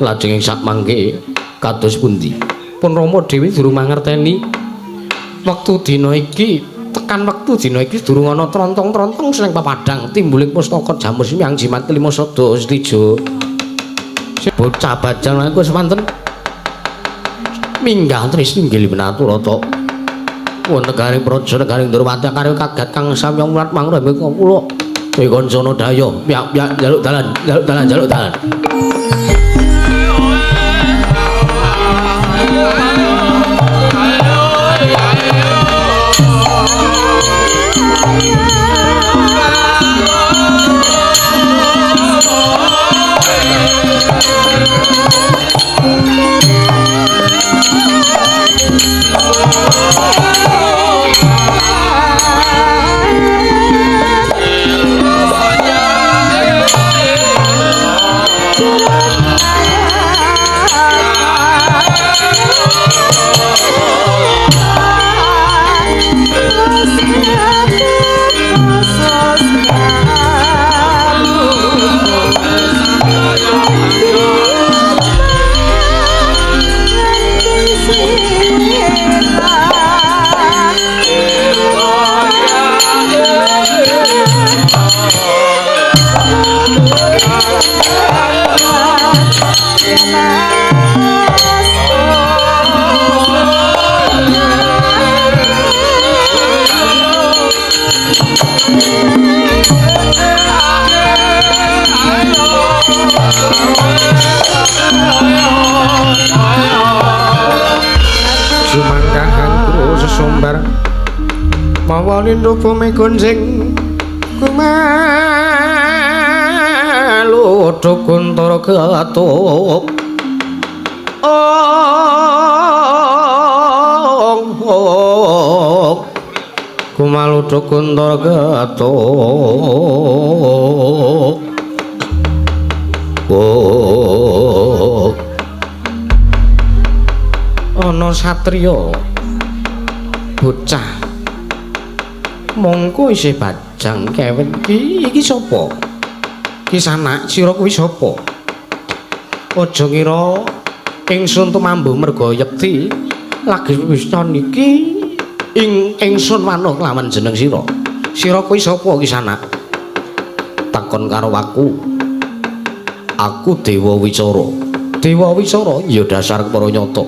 Speaker 1: lajeng ing sapmangke kados pundi? Pun Rama dhewe durung mangerteni wektu dina iki tekan wektu dina iki durung ana trontong-trontong seneng papadang timbuling pustaka Jamus Myang Jimat Kalimasada setija. Bocah bajang aku semanten minggah tresni inggil pinatur ta wonten garing praja negaring Ndarawati karo kagat kang samya mulat mangrembe kula kancana daya piyak-piyak njaluk dalan. Sumber mawalindo bumi kunjing kumalu dukuntara gatuk kumalu dukuntara gatuk ana satriya bocah mongko isih bajang kewet iki sapa? Ki sanak sira kuwi sapa? Aja ngira ingsun tumambuh merga yekti lagi wisna niki ingsun manuh kelawan jeneng sira. Sira kuwi sapa ki sanak? Takon karo aku. Aku Dewa Wicara. Dewa Wisara ya dasar para nyata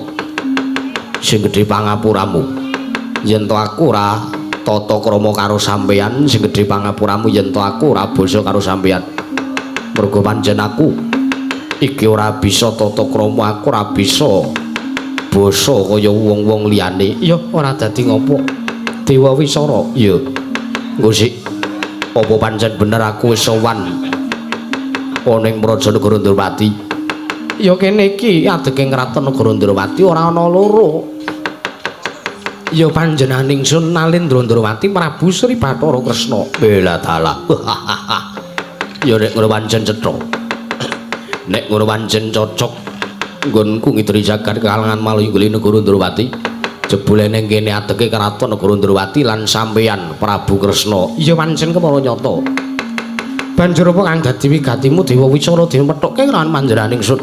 Speaker 1: sing gedhe pangapuramu yen to aku ora tata krama karo sampeyan sing gedhe pangapuramu yen to aku ora basa karo sampeyan mergo pancen aku iki ora bisa tata krama aku ora bisa basa kaya wong-wong liyane ya ora dadi ngopo Dewa Wisara ya nggo sik apa pancen bener aku wis sowan ana ing Prajanegara Ndrawati ya kene iki adege kraton negara Ndrawati ora ana loro ya panjenengan ingsun Nalendra Ndrawati Prabu Sri Bathara Kresna bela dalah ya nek ngono pancen cetha nek ngono pancen cocok nggonku ngidri jagat kalangan Maluyungguli negara Ndrawati jebule ning kene adege kraton negara Ndrawati lan sampeyan Prabu Kresna ya pancen kepara nyata banjur apa kang dadi wigatimu Dewa Wisara dimethukke kelawan panjenengan ingsun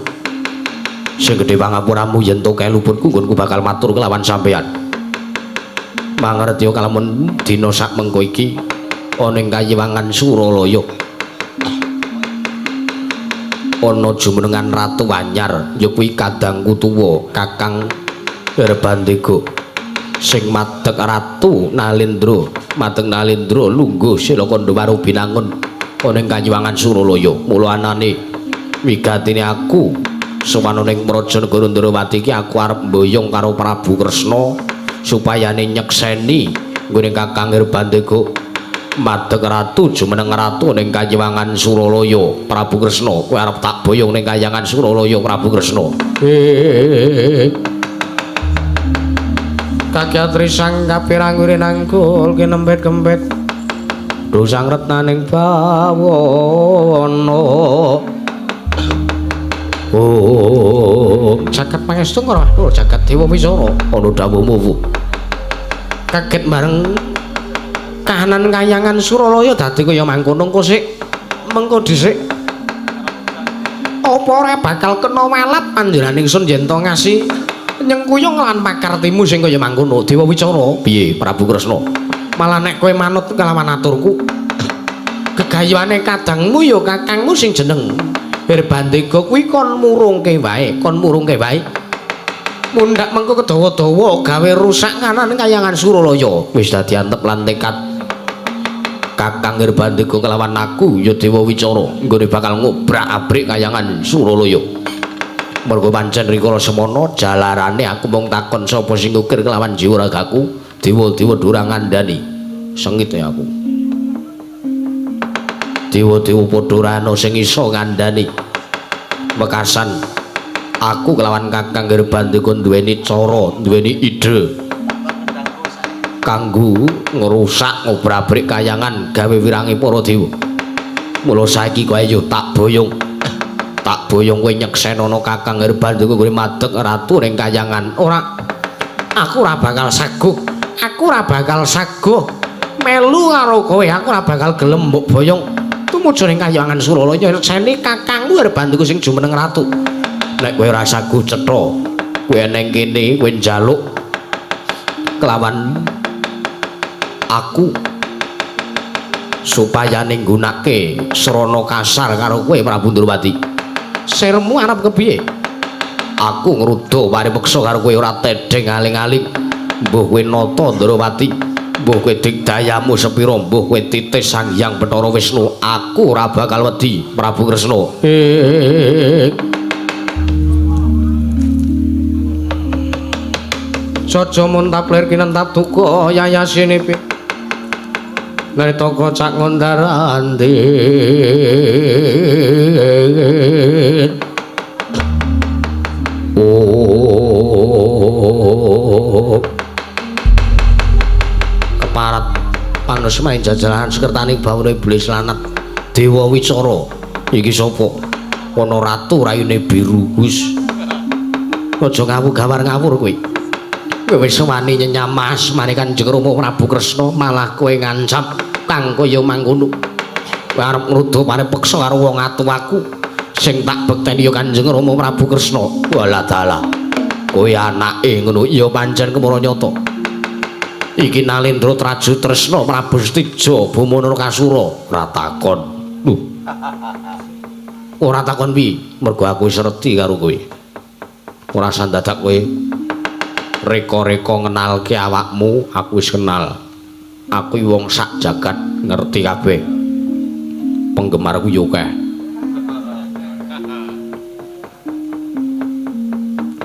Speaker 1: sing gedhe pangapuramu yen to keluputku nggonku bakal matur kelawan sampeyan mangertya kalamun dina sak mengko iki ana ing Kayiwangan Suralaya ana jumenengan Ratu Anyar ya kuwi kadangku tuwa Kakang Herbandega sing madheg Ratu Nalendra madheg Nalendra lungguh Silakanda Warubinangun ana ing Kayiwangan Suralaya mula anane wigatine aku sowan ning Prajanegara Ndrawati iki aku arep mboyong karo Prabu Kresna supayane nyekseni nggone Kakang Herbandega madheg ratu jumeneng ratu ning Kayiwangan Suralaya Prabu Kresna kowe arep tak boyong ning Kayiwangan Suralaya Prabu Kresna Kakyatri sang kapirangure nangkul kinembet-kembet dosang retnaning bawana jagat pangestu ora jagat Dewa Wisara ana dawuhmu kaget bareng kahanan Kayangan Suralaya dadi kaya mangkono engko sik mengko dhisik apa ora bakal kena walat panjenengan ingsun yen to ngasih nyengkuyung lan pakartimu sing kaya mangkono Dewa Wisara piye Prabu Kresna malah nek kowe manut kelawan aturku gegayuhane kadangmu ya kakangmu sing jeneng Herbandega kuwi kon murungke wae mundhak mengko kedawa-dawa gawe rusak kanan Kayangan Suralaya wis dadi antep lan tekad Kakang Herbandega kelawan aku ya Dewa Wisara nggone bakal ngobrak-abrik Kayangan Suralaya mergo pancen rikala semana jalarane aku mung takon sapa sing ukir kelawan jiwa ragaku dewa-dewa durang ngandani sengit ya aku dewa-dewa padha ora ana sing iso ngandani mekasan aku kelawan Kakang Herbandega duweni cara duweni ide kanggo ngrusak ngobrak-abrik Kayangan gawe wirange para dewa mula saiki kowe yo tak boyong kowe nyeksenana Kakang Herbandega kowe madheg ratu ning Kayangan aku ora bakal saguh melu karo kowe aku ora bakal gelem mbok boyong tumuju ning Kayangan Suralaya nyekseni kakangmu Herbandega sing jumeneng ratu nek kowe ora saguh cetha kowe ning kene kowe njaluk kelawan aku supaya ning nggunake srana kasar karo kowe Prabu Ndrawati sirmu arep kepiye aku ngruda paripeksa karo kowe ora tedheng aling-aling mbuh kowe nata Ndrawati mbuh kowe digdayamu sepira mbuh kowe titis Sang Hyang Bathara Wisnu aku ora bakal wedi Prabu Kresna Saja muntap lir kinentap duka yayasine pi Narita kocak ngondarandin keparat panesmaing jajaran sekertaning bawune iblis lanat Dewa Wisara iki sapa ana ratu rayune biru wis aja ngawur-gawar kowe wis wani nyenyamas marang Kanjeng Rama Prabu Kresna malah kowe ngancam kang kaya mangkono kowe arep ngruda paripeksa karo wong atuwaku sing tak bekteni ya Kanjeng Rama Prabu Kresna walah dalah kowe anake ngono ya pancen kemara nyata iki Nalendra Traju Tresna Prabu Stija Bumana Kasura ora takon ora takon piye mergo aku wis reti karo kowe ora sandadak kowe reka-reka ngenalke awakmu, aku wis kenal. Aku wong sak jagat ngerti kabeh. Penggemarku yo akeh.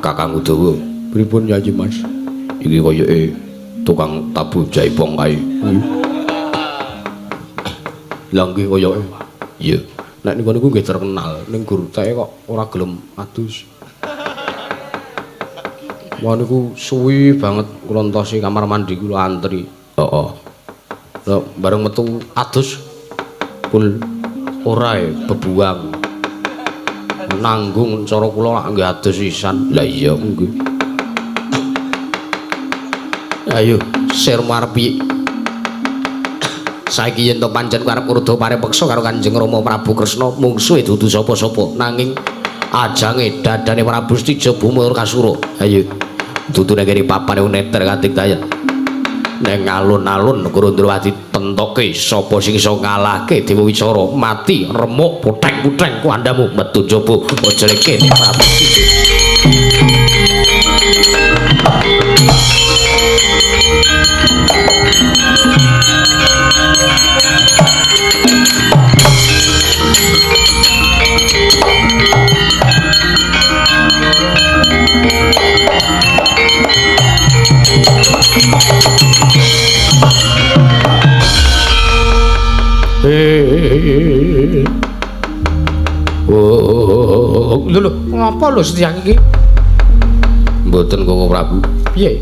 Speaker 1: Kakang Udawa, pripun nyanyi Mas? Iki koyoke tukang tabu jaipong kae. Lah nggih koyoke. Iya. Nek niku niku nggih terkenal, ning gurutake kok ora gelem adus. Wah niku suwi banget kula entosi kamar mandi kula antri. Heeh. Lah bareng metu adus pun ora bebuang. Nanggung cara kula nggih adus sisan. Lah iya nggih. Ayo sir marpi. Saiki yen to pancen arep urda parepeksa karo Kanjeng Rama Prabu Kresna mungsuhe dudu sapa-sapa nanging ajange dadane Prabu Stija Bumur Kasura. Ayo dudu nek kene papane neter katik dayan. Nek alun-alun Grandrawati tentoke sapa sing iso ngalahke Dewa Wicara mati remuk putheng-putheng kuandamu metu njaba aja leke Prabu Stija. Lho ngapa lho Setyaki iki? Mboten Koko Prabu. Piye?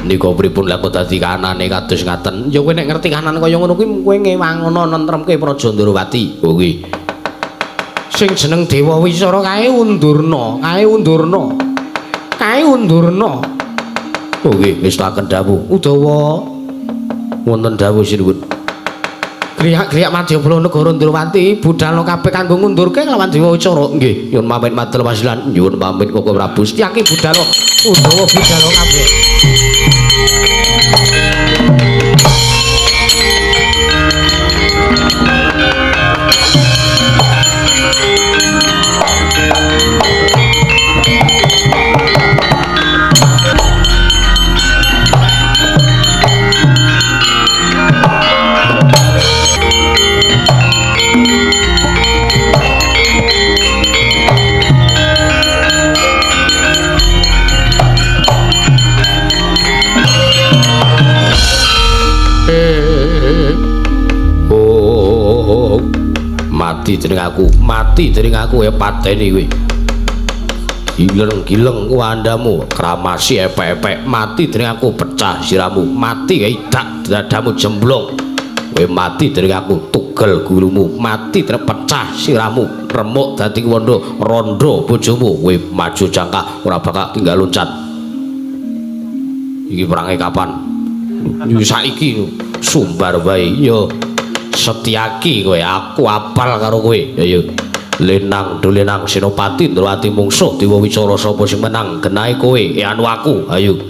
Speaker 1: Nika pripun lha kok dadi kanane kados ngaten? Ya kowe nek ngerti kanan kaya ngono kuwi kowe ngewangono nentremke Praja Ndrawati. Oh nggih. Sing jeneng Dewa Wicara kae undurna, Kae undurna. Oh nggih, wis tak kendhawu. Udawa wonten dawuh sinuwun. Griyak-griyak Madyabala negara Ndrawati budhal kabeh kanggo ngundurke kelawan Dewa Wicara. Nggih, nyuwun pamit matur wasilan. Nyuwun pamit Koko Prabu. Setyaki budhal Udawa budhal kabeh. Mati dening aku pateni kowe. Gileng-gileng kuandamu, kramasi epek-epek, mati dening aku pecah siramu, mati idak dadamu jemblong. Kowe mati dening aku tugel gurumu, mati dening pecah siramu, remuk dadi rondo bojomu, kowe maju jangka ora bakal tinggal loncat. Iki perange kapan? Saiki sumbar wae ya. Setyaki kowe aku apal karo kowe. Ayo lenang dolenang Senopati Ndrawati mungsuh Dewa Wicara sapa sing menang genahe kowe anu aku. Ayo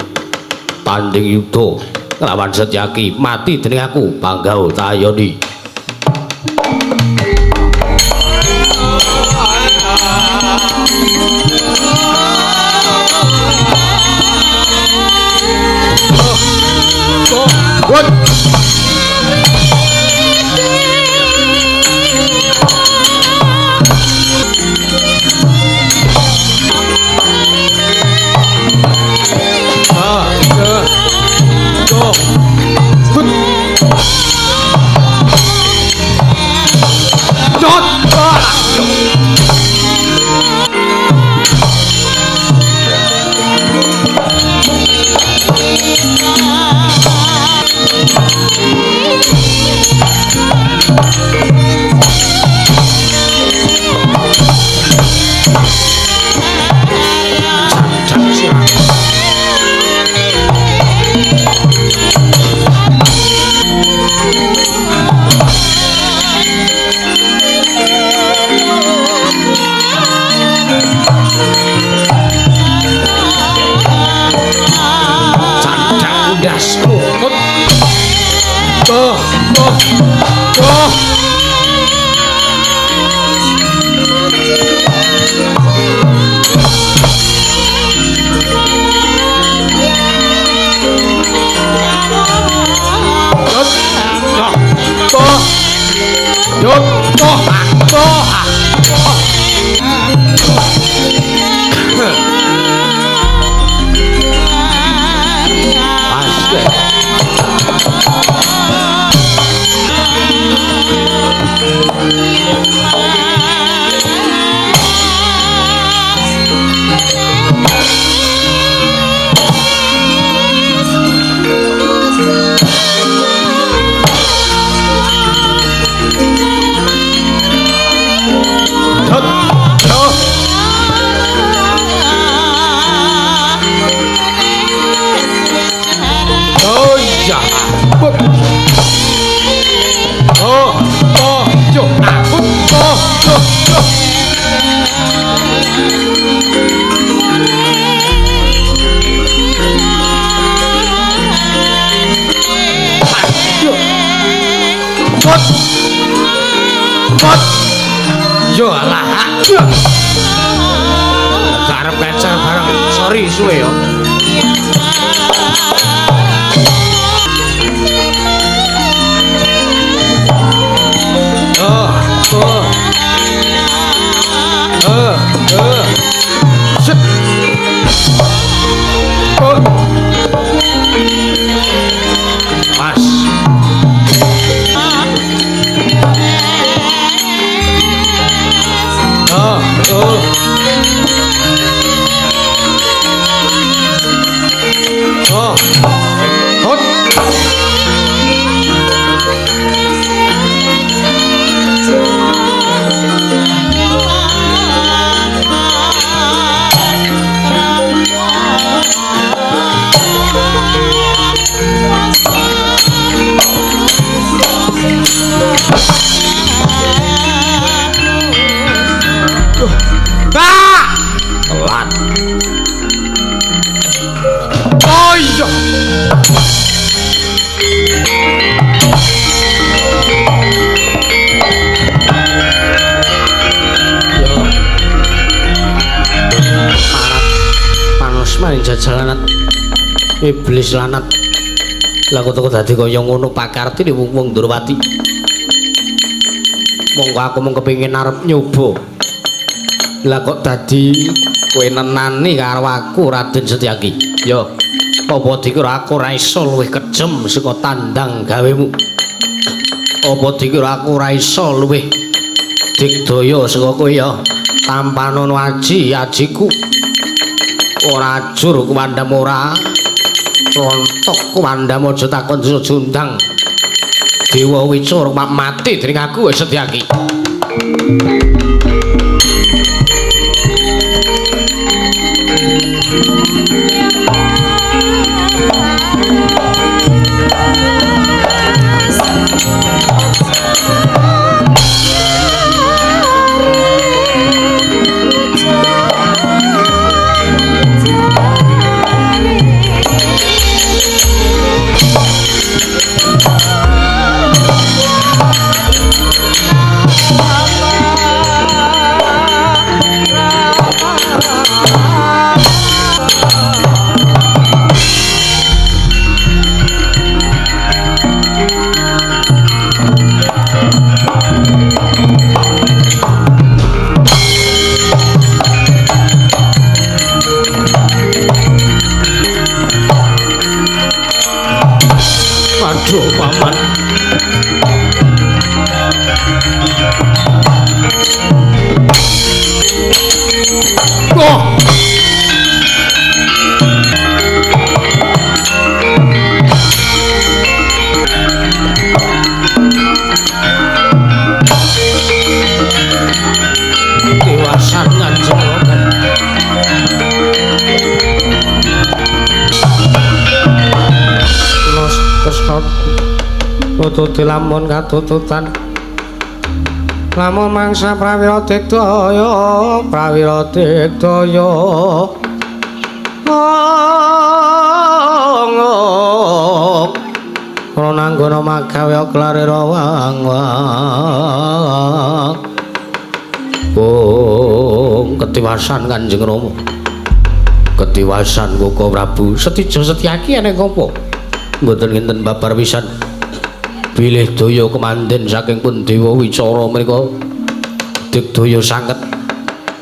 Speaker 1: tanding yuda lawan Setyaki mati dening aku panggaul tayoni. What? lah. Karep kecer bareng sorry suwe yo. Set. Pas. Telat. Oh iya. Panas maning jajalanat. Iblis lanat. Lah kok dadi kaya ngono pakarti wong Durwati. Monggo aku mung kepengin arep nyoba. Lah kok dadi kowe nenani karo aku Raden Setyaki. Ya, apa dikira aku ora iso luwih kejem saka tandang gawemu? Apa dikira aku ora iso luwih digdaya saka kowe ya? Tampanono ajiku. Ora ajur kuwandam ora rontok kuwandam aja takon jundang. Dewa Wicura mati dening aku Setyaki. Aduh, paman. Oh. Dewasan Kanjeng Rama. Kesot tututi lamun katututan lamun mangsa prawira digdaya ora nanggana magawe klare rawang ketiwasan Kanjeng Rama ketiwasan Koko Prabu Setija Setyaki enek apa mboten ngenten babar pisan bilih daya kemanden saking pun Dewa Wicara menika digdaya sanget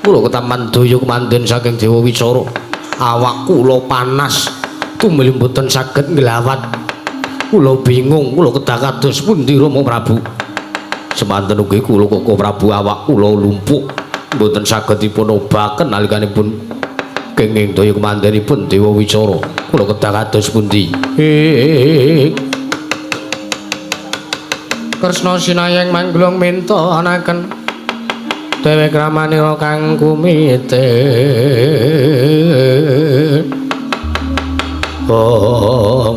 Speaker 1: kula ketaman daya kemanden saking Dewa Wicara awak kula panas tumel mboten saged nglawat kula bingung kula kedah kados pundi Rama Prabu semanten ugi kula Koko Prabu awak kula lumpuh mboten saged dipun obaken nalikanipun kenging daya kemandenipun Dewa Wicara kula kedah kados pundi Kresna sinayeng manglung minta anaken dewek ramanira kang kumite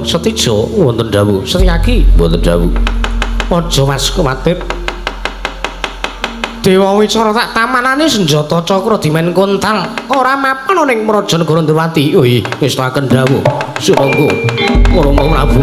Speaker 1: Setija wonten dawuh Setyaki wonten dawuh aja was kuwatir Dewa Wicara tak tamanane senjata cakra dimen kontal ora mapan ning Prajanegara Durwati. Oh iya wis taken dawuh. Sumangga Rama Prabu.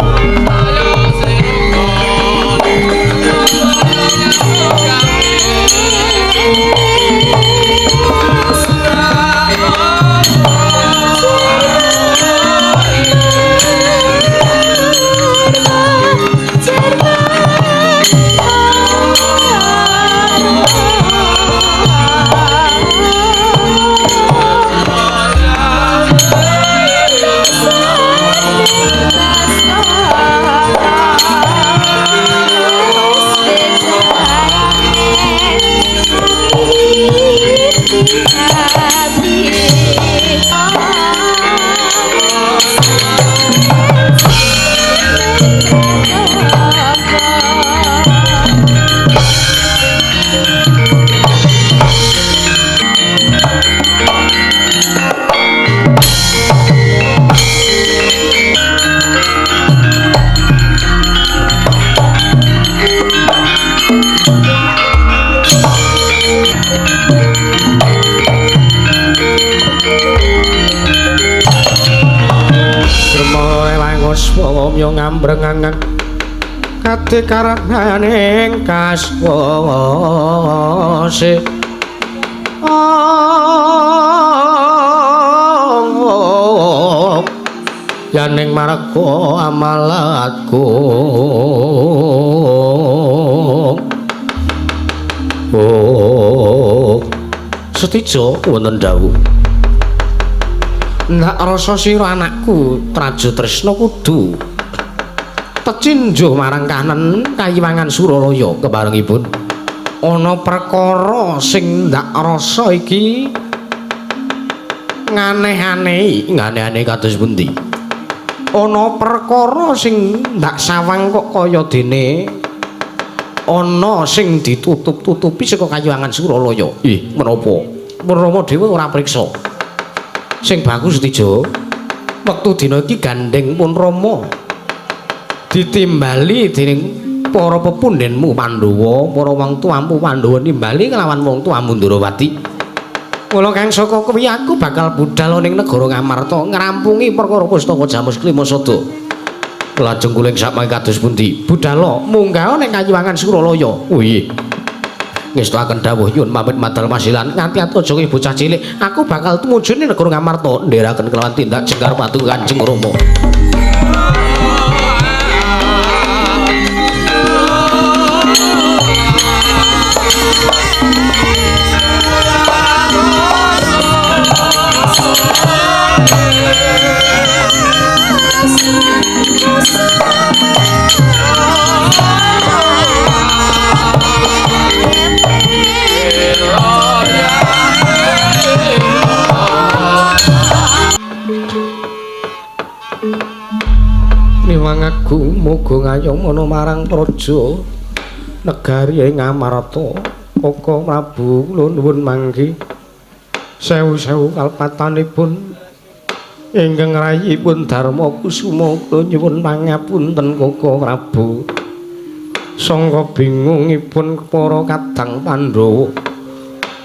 Speaker 1: Yo ngambrengangan kate karaning kaswase yaning marga amalatku Setija wonten dawuh ndak rasa sira anakku Trajo Tresna kudu tecinjo marang kahanan Kayiwangan Suralaya kebarengipun ana perkara sing ndak rasa iki nganeh-aneh kados pundi ana perkara sing ndak sawang kok kaya dene ana sing ditutup-tutupi saka Kayiwangan Suralaya menapa Rama dhewe ora priksa sing bagus Setija wektu dina iki gandeng pun Rama ditimbali dening para pepundhenmu Pandhawa, para wong tuamu Pandhawa nimbali kelawan wong tuamu Ndrawati. Mula kang saka kuwi aku bakal budhal ning negara Ngamarta ngrampungi perkara pustaka Jamus Klimasada. Lajeng kuling samangke kados pundi? Budhal munggah ning Kayiwangan Suralaya. Nggih. Ngestakaken dawuh nyuwun pamit madal masilan nganti aja bocah cilik. Aku bakal tumuju ning negara Ngamarta ndherekaken kelawan tindak jengkar patuh Kanjeng Rama. Niwang aku muga ngayom ana marang praja negari ing Ngamarta. Koko Prabu kula nuwun mangke sewu-sewu kalpatanipun ingkang rayipun Darma Kusuma kula nyuwun pangapunten Koko Prabu. Sangka bingungipun para kadang Pandhawa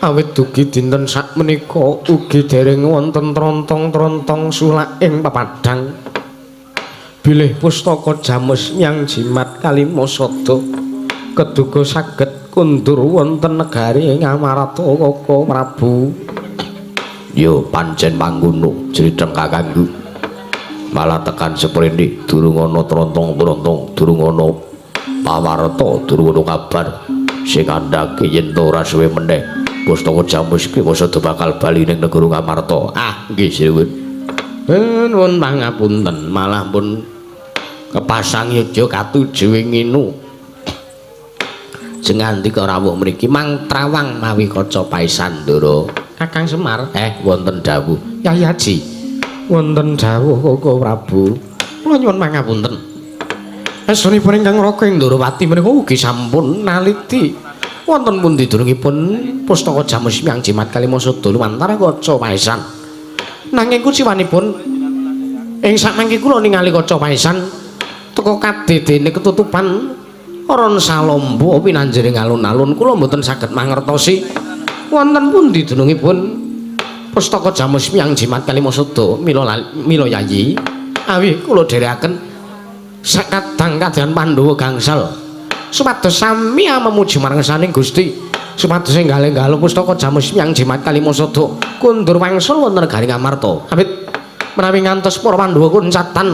Speaker 1: awit dugi dinten sakmenika ugi dereng wonten trontong-trontong sulak ing pepadang bilih pustaka Jamus Nyang Jimat Kalimasada keduga saged kundur wonten negari ing Ngamarta Koko Prabu. Yo pancen mangkono jriteng kakangku malah tekan seprene durung ana trontong-trontong durung ana pawarta durung ana kabar sing kandhake yen ora suwe meneh pustaka Jamus Klimasada bakal bali ning negara Ngamarta. Nggih sinuwun. Nuwun pangapunten malah pun kepasang yodya katuju ing nginu. Jengandika rawuh mriki mang trawang mawi kaca Paisandara. Kakang Semar, wonten dawuh. Yai Haji, wonten dawuh Koko Prabu. Kula nyuwun pangapunten. Estunipun ingkang Raka Ndrawati menika ugi sampun naliti wonten pundi durungipun pustaka Jamus Nyang Jimat Kalimasada lumantar kaca Paisan. Nanging kuciwanipun ing samangke kula ningali kaca Paisan teka kadedene ketutupan ron salombo pinanjering alun-alun kula mboten saged mangertosi wonten pundi dunungipun pustaka Jamus Nyang Jimat Kalimasada mila yayi awih kula dherekaken sakadang kadang Pandhawa gangsal supados sami memuji marang saning Gusti supados enggal-enggal pustaka Jamus Nyang Jimat Kalimasada kundur wangsul wonten negari Ngamarta awit menawi ngantos para Pandhawa kuncatan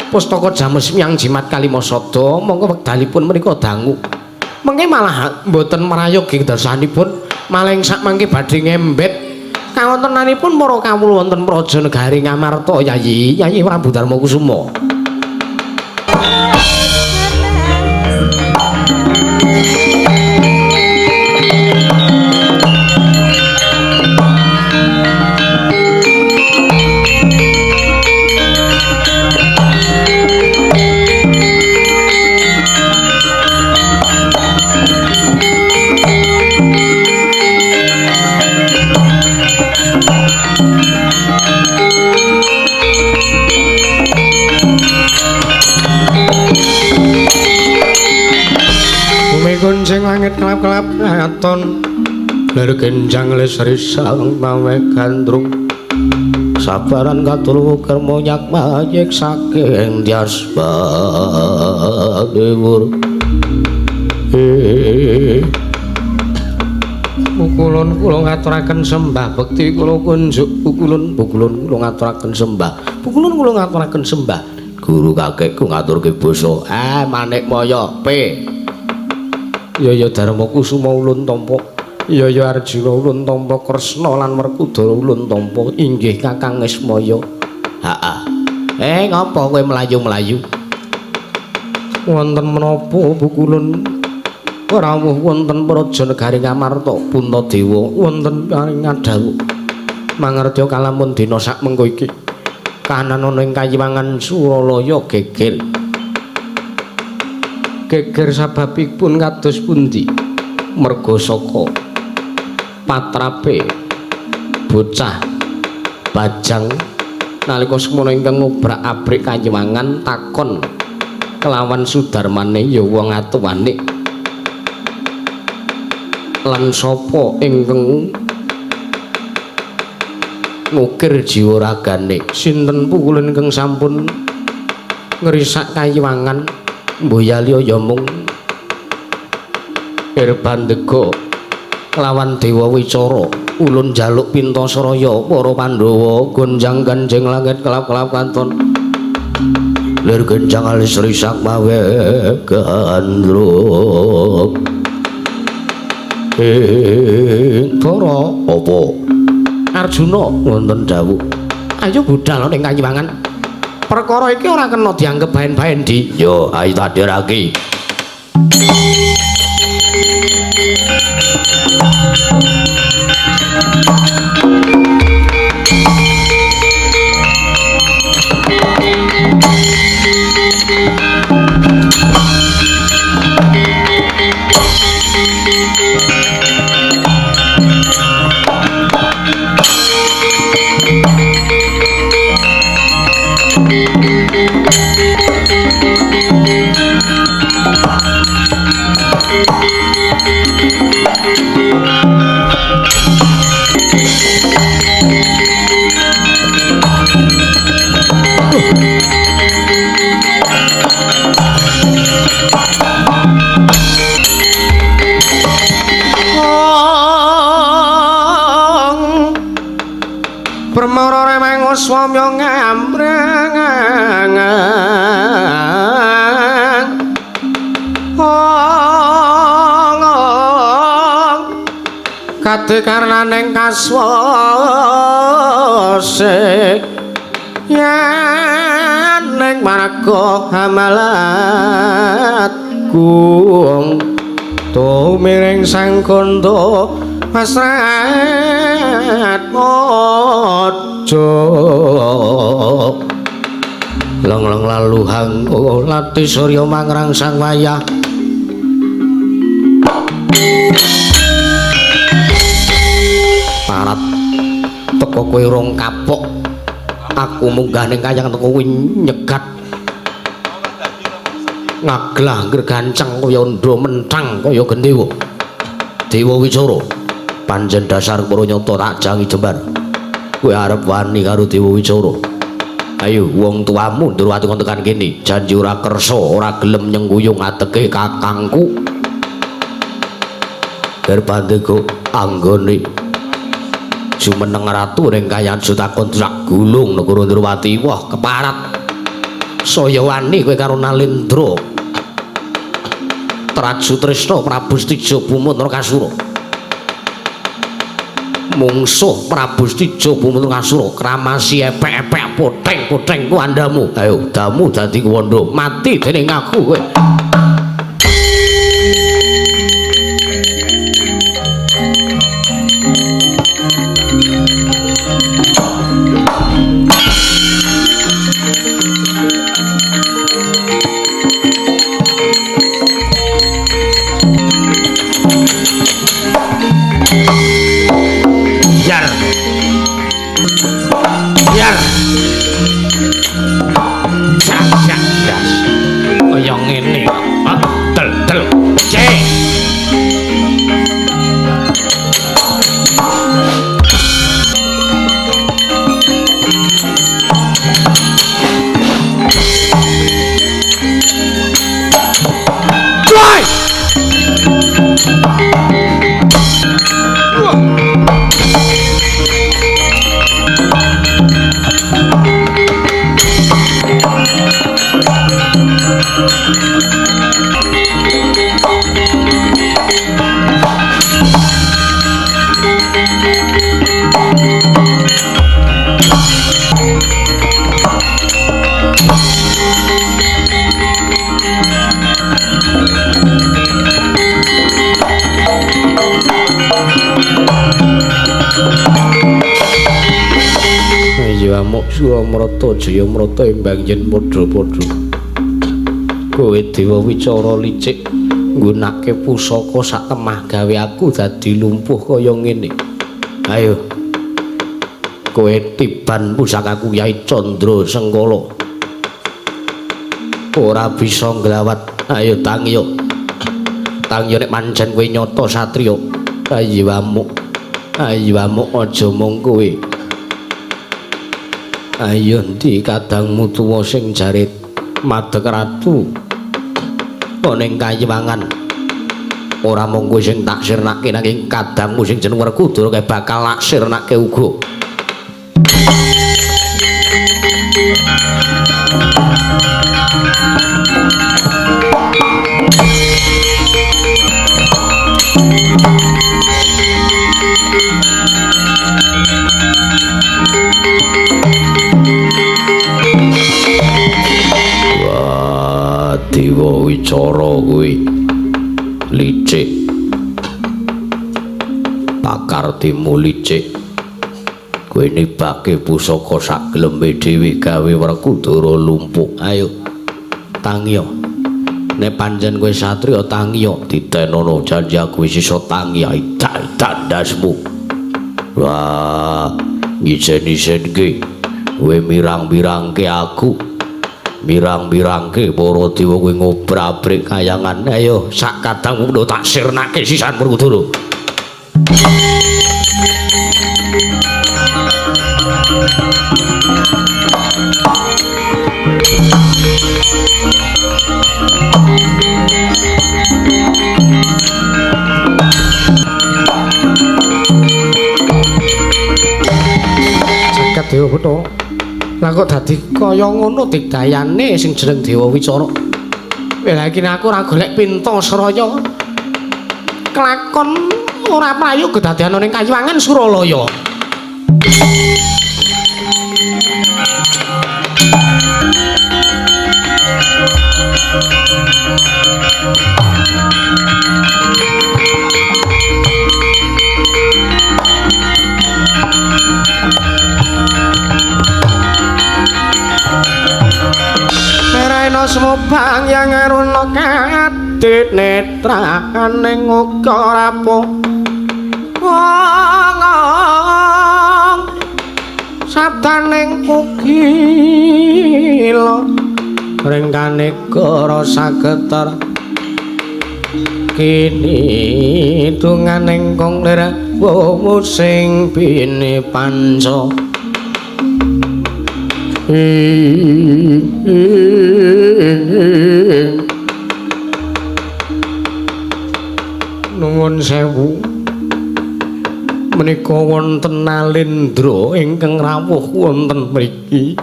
Speaker 1: pustaka Jamus Nyang Jimat Kalimasada monggo wekdalipun menika dangu mengke malah mboten merayogi dasanipun malah sak mangke badhe ngembet kawontenanipun para kawula wonten praja negari Ngamarta Yayi Prabu Darma Kusuma. langit kelap-kelap katon lir genjang lesri sang mawe gandrung sabaran katul kermo nyak mayek saking diasba dewur pukulun kula ngaturaken sembah bekti kula kunjuk pukulun kula ngaturaken sembah pukulun kula ngaturaken sembah guru kakekku ngaturke basa manik maya pe ya Darma Kusuma ulun tampa ya Arjuna ulun tampa Kresna lan Werkudara ulun tampa inggih Kakang Ismaya heeh ngapa kowe mlayu-mlayu wonten menapa pukulun rawuh wonten Praja Negari Ngamarta Puntadewa wonten paring ngadhawuh mangertya kalamun dina sak mengko iki kahanan ana ing Kayiwangan Suralaya geger sababipun kados pundi merga saka patrape bocah Bajang nalika semono ingkang ngobrak-abrik Kayiwangan takon kelawan Sudarmane ya wong atuwane lan sapa ingkang ngukir jiwa ragane sinten pukulun ingkang sampun ngrisak Kayiwangan mboyali ya mung Irbandega lawan Dewa Wicara ulun jaluk Pintasaraya para Pandhawa gonjang ganjeng langit kelap-kelap kanton lir genjang alis risak mawe gandrung para apa Arjuna wonten dawuh ayo budhal ning Kayiwangan perkara iki ora kena dianggep baen-baen di yo ayo tadirake Permara remeng swamya ngambrang kate karnaning kaswase yen ning marga hamalat kung tumiring sang kandha pasrat mojo lang-lang laluhang lati surya mangrang sang wayah parat teko kowe rong kapok aku munggah ning kayang teko kuwi nyegat ngaglah gergancang kaya ndra mentang kaya gendewa Dewa Wicara panjen dasar para nyata tak jangi jembar kowe arep wani karo Dewa Wicara ayo wong tuamu ndur ati tekan kene janji ora kersa ora gelem nyengguyung ateke kakangku Irbandega anggone jumeneng ratu ning kayan Sutakon sak gulung negara Ndrawati wah keparat saya wani kowe karo Nalendra Traju Trisna Prabu Stijo Bumutra Kasura mungsuh Prabu Stijo Bumutra Kasura kramasi epek-epek poteng-poteng ku andamu ayo damu dadi kuwandha mati dening aku kowe kaya ngene del del cek Ayamuk Suramrata Jayamrata embang yen padha-padha kowe dewa wicara licik nggunake pusaka sak temah gawe aku dadi lumpuh kaya ngene ayo kowe tiban pusakaku Yai Candra Sengkala ora bisa nglawat ayo tangiyo nek pancen kowe nyata satriya ayo amuk aja mung kowe ayo ndi kadangmu tuwa sing jarit madeg ratu ning Kayiwangan ora mung kowe sing tak sirnake nanging kadangmu sing jeneng Werkudara kae bakal tak sirnake uga Dewa wicara kuwi licik pakar timu licik kowe nibake pusaka sak glembe dhewe gawe Werkudara lumpuh ayo tangiya nek pancen kowe satriya tangiya ditenono janji aku wis iso tangiya dandasmu wah ngisen-isenke kowe mirang-mirangke aku mirang-mirangke para dewa kowe ngobrak-abrik kayangan ayo sak kadangmu ndo tak sirnake sisan Werkudara Jagat Dewa Bathara lah kok dadi kaya ngono digayane sing jeneng Dewa Wicara. Lah iki aku ora golek pinta Sraya. Kelakon ora payu kedadean ning Kayiwangan Suralaya. Semubang yang ngaruna kadit netraning uga rapuh wong sabdaning kukila ringkane kara sagetar kini tunganing kong lera wowo sing bini panca nuwun sewu menika wonten Nalendra ingkang rawuh wonten mriki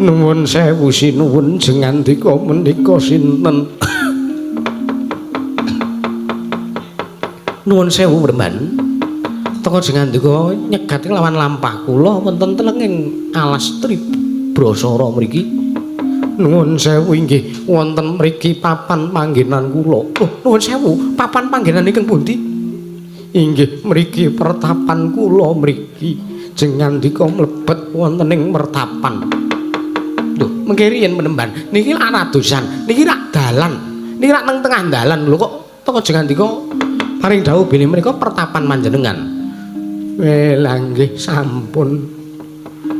Speaker 1: nuwun sewu sinuwun jengandika menika sinten nuwun sewu Mremban teka jengandika nyegat lawan lampah kula wonten telenging alas Tribrasara mriki nuwun sewu inggih wonten mriki papan panggenan kula oh nuwun sewu papan panggenan ingkang pundi inggih mriki pertapan kula mriki jengandika mlebet wonten ing pertapan lho mengke riyen Menemban niki lak radosan niki rak dalan niki rak nang tengah dalan lho kok teka jengandika paring dawuh bene menika pertapan panjenengan Lah nggih sampun.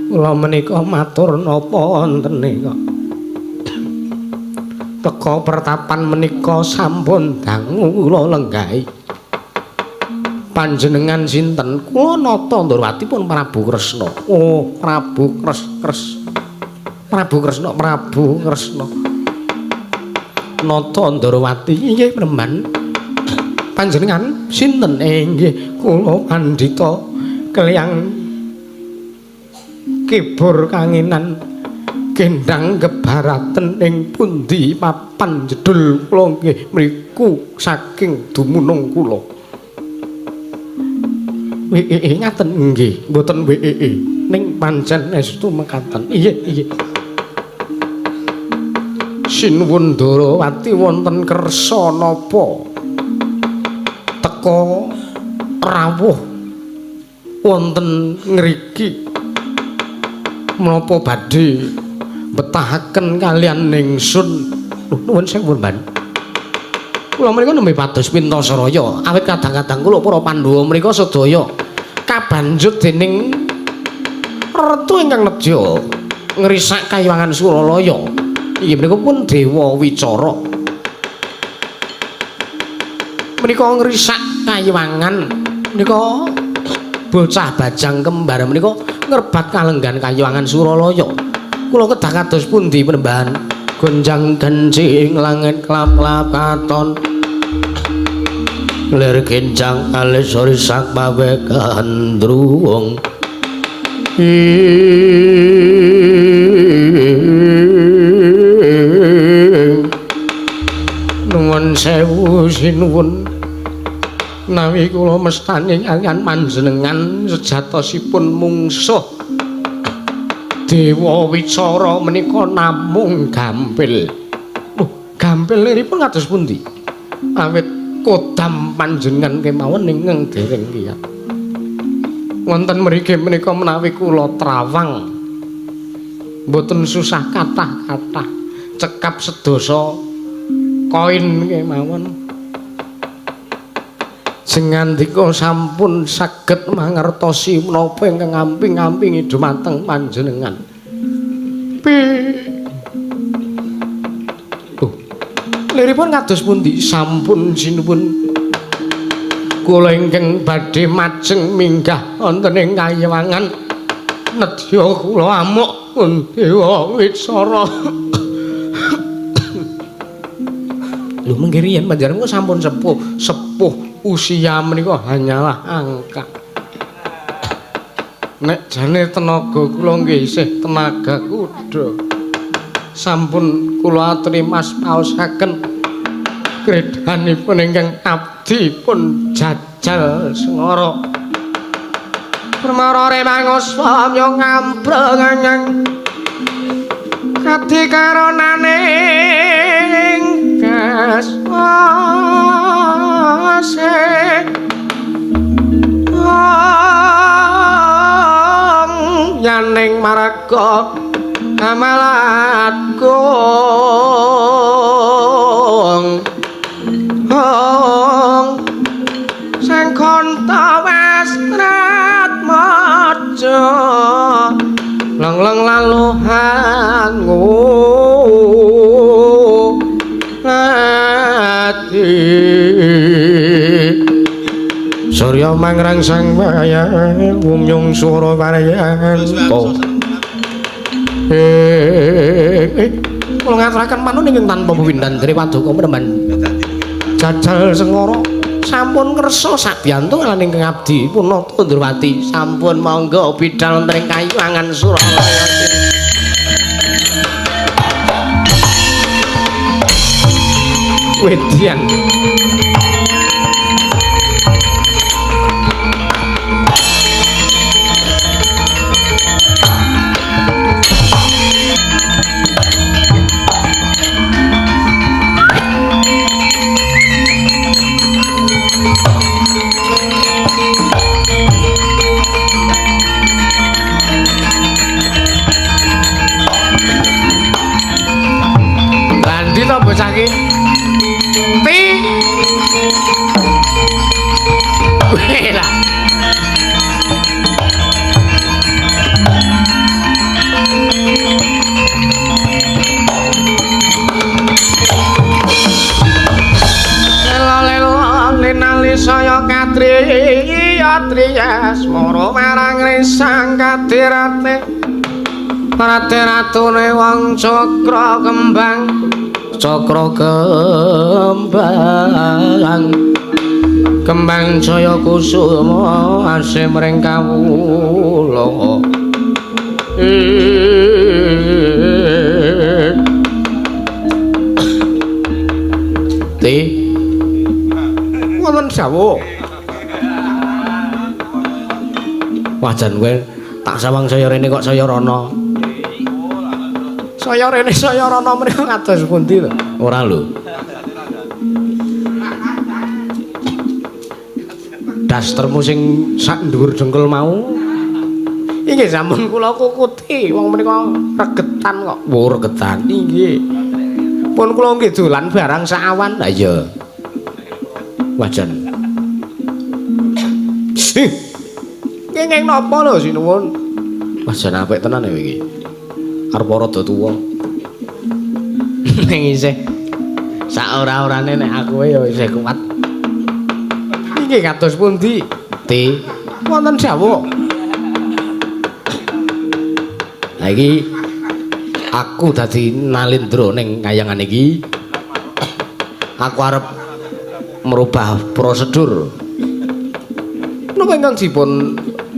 Speaker 1: Kula menika matur napa wonten nika. Teka pertapan menika sampun dangu kula lenggahi. Panjenengan sinten? Kula nata Ndrawati pun Prabu Kresna. Oh, Prabu Kresna. Nata Ndrawati inggih Pramban. Panjenengan sinten? Inggih kula Pandhita Kelyang Kibur Kanginan gendang kebaraten ing pundi papan jedul kula nggih mriku saking dumunung kula. Ngaten nggih, mboten ning pancen estu mekaten. Iya. Sinuwun Ndrawati wonten kersa napa? Teka rawuh wonten ngriki menapa badhe betahaken kalian ningsun nuwun sewu Mbah. Kula menika nembe pados Pintasaraya awit kadang-kadang kula para Pandhawa menika sedaya kabanjut dening Ratu ingkang nedya ngrisak Kayuwangan Suralaya. Inggih menika pun Dewa Wicara. Menika ngrisak Kayuwangan menika bocah bajang kembar menika ngrebat kalenggan Kayuwangan Suralaya. Kula kedah kados pundi Panembahan? Gonjang kencing langit klap-klap katon lir kenjang alis sorisak pawe gandruwung nuwun sewu sinuwun nawi kula mestani kaliyan panjenengan sejatosipun mungsuh Dewa Wicara menika namung gampil. Gampilipun kados pundi? Awit kodam panjenengan kemawon ingkang dereng kiyat. Wonten mriki menika menawi kula trawang mboten susah kathah-kathah cekap sedasa koin kemawon. Sengandika sampun saged mangertosi menapa ingkang amping-ampingi dumateng panjenengan. Liripun kados pundi? Sampun sinuwun kula ingkang badhe majeng minggah wonten ing Kayuwangan nedya kula amuk pun Dewa Wicara. Lho mengke riyen panjenengan sampun sepuh usia menika hanyalah angka. Nek jane tenaga kula nggih isih tenaga kuda. Sampun kula aturi mas paosaken kredanipun ingkang abdi pun jajal sengara. Permara remangus swamya ngambreng kadi karonane yaning marga amalatgung sang kanta wastrat maja leng-leng laluhan Surya mangrang sang wayang umyung sura parayan kula ngaturaken manun ingkang tanpa pepindhan Dewi Paduka Panembahan jajal sengara sampun ngersa sabiyantu lan ingkang abdi punata Ndrawati sampun monggo bidhal wonten ing Kayuwangan Suralaya. Wedian Landi to bocah iki. Ti. Wela. Linali saya katri yatriyas moro marang risang kadirate Radenatune wong cakra kembang kembang jaya kusuma asih mring kawula Ti wonten Jawa wajan kowe tak sawang saya rene kok saya rono saya rene saya rono mriko kados pundi lho ora lho dastermu sing sak dhuwur jengkel mau Inggih sampun kula kukuti wong menika regetan kok. Wo regetan inggih. Pun kula nggih dolan barang saawan. Lah iya. Wajan. Ngeng napa lho sinuwun? Wajan apik tenan ya iki. Arep rada tuwa. Ning isih sak ora-orane nek aku ya isih kuat. Iki kados pundi? Ti wonten dawuh. Lah iki aku dadi nalindra ning kayangan iki. Aku arep merubah prosedur. Napa ingkang dipun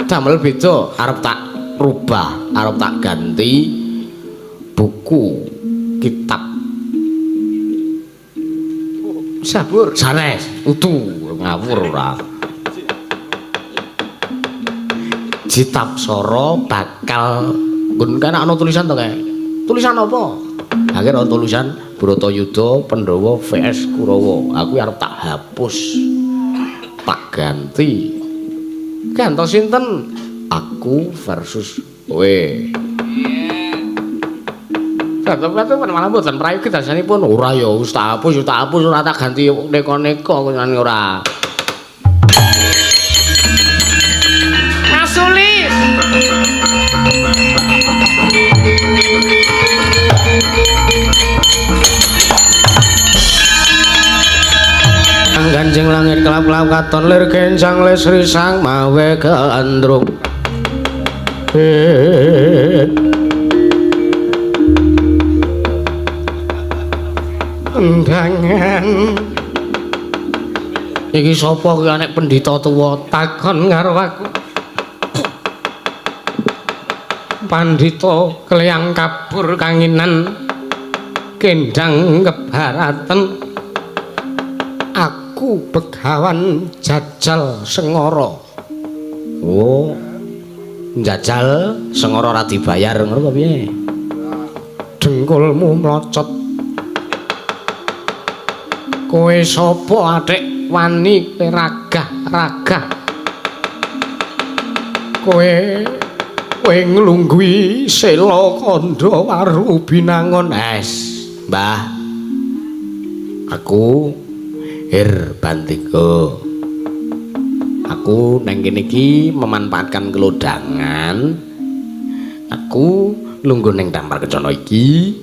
Speaker 1: damel beda arep tak rubah, arep tak ganti buku kitab sabur sanes utuh ngawur ora. Kitab Soro bakal nggon kan ana tulisan to kae. Tulisan apa? Akhir ana tulisan Bratayuda Pandhawa VS Kurawa. Aku arep tak hapus. Tak ganti. Gantos sinten? Aku versus kowe. Kata-kata malah mboten prayogi dasanipun ora ya wis tak hapus ora tak ganti neko-neko kan ora. Masuli. Ganjeng langit kelap-kelap katon lir kencang lesri sang mawe keandrung undangan iki sapa ki anek pendhita tuwa takon karo aku pandhita kleyang kabur kanginan kendang kebaraten aku begawan jajal Sengara. Oh, jajal Sengara ora dibayar ngono apa piye? Dengkulmu mlocot. Kowe sapa atik wani ragah-ragah? Kowe nglunggui sela kandha waru binangon es. Mbah. Aku Bandika. Aku nang kene iki memanfaatkan kelodangan. Aku lungguh ning Dampar Kencana iki.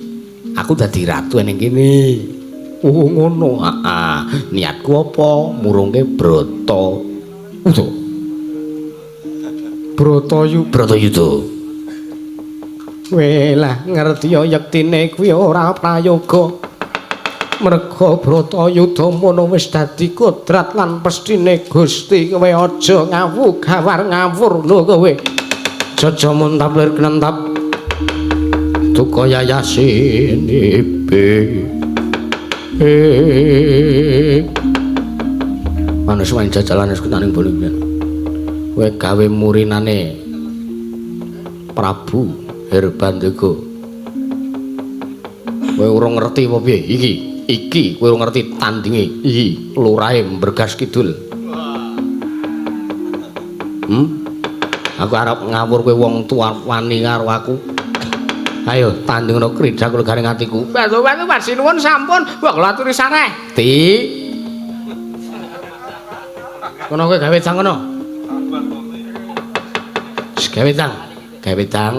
Speaker 1: Aku dadi ratu ning kene. Oh ngono. Heeh. Niatku apa? Murungke Brata. Udo. Bratayuda. Welah ngerti ya yektine kuwi ora prayoga. Merga Bratayuda mono wis dadi kodrat lan pestine Gusti kowe aja gawar ngawur lho kowe. Jaja muntap lir kenentap. Duka yayasin ibe. Manus wae jajalan wis ketaning boleh. Kowe gawe murinane Prabu Herbandega. Kowe urung ngerti apa piye iki kowe ora ngerti tandinge iki lurahe Bergas Kidul. Aku arep ngawur kowe wong tuwa wani karo aku. Ayo tandingno kridak kula garing atiku. Bantu-bantu pasinuwun sampun kula aturi sareh. Ti. Kono kowe gawe cang kono. Gawe cang.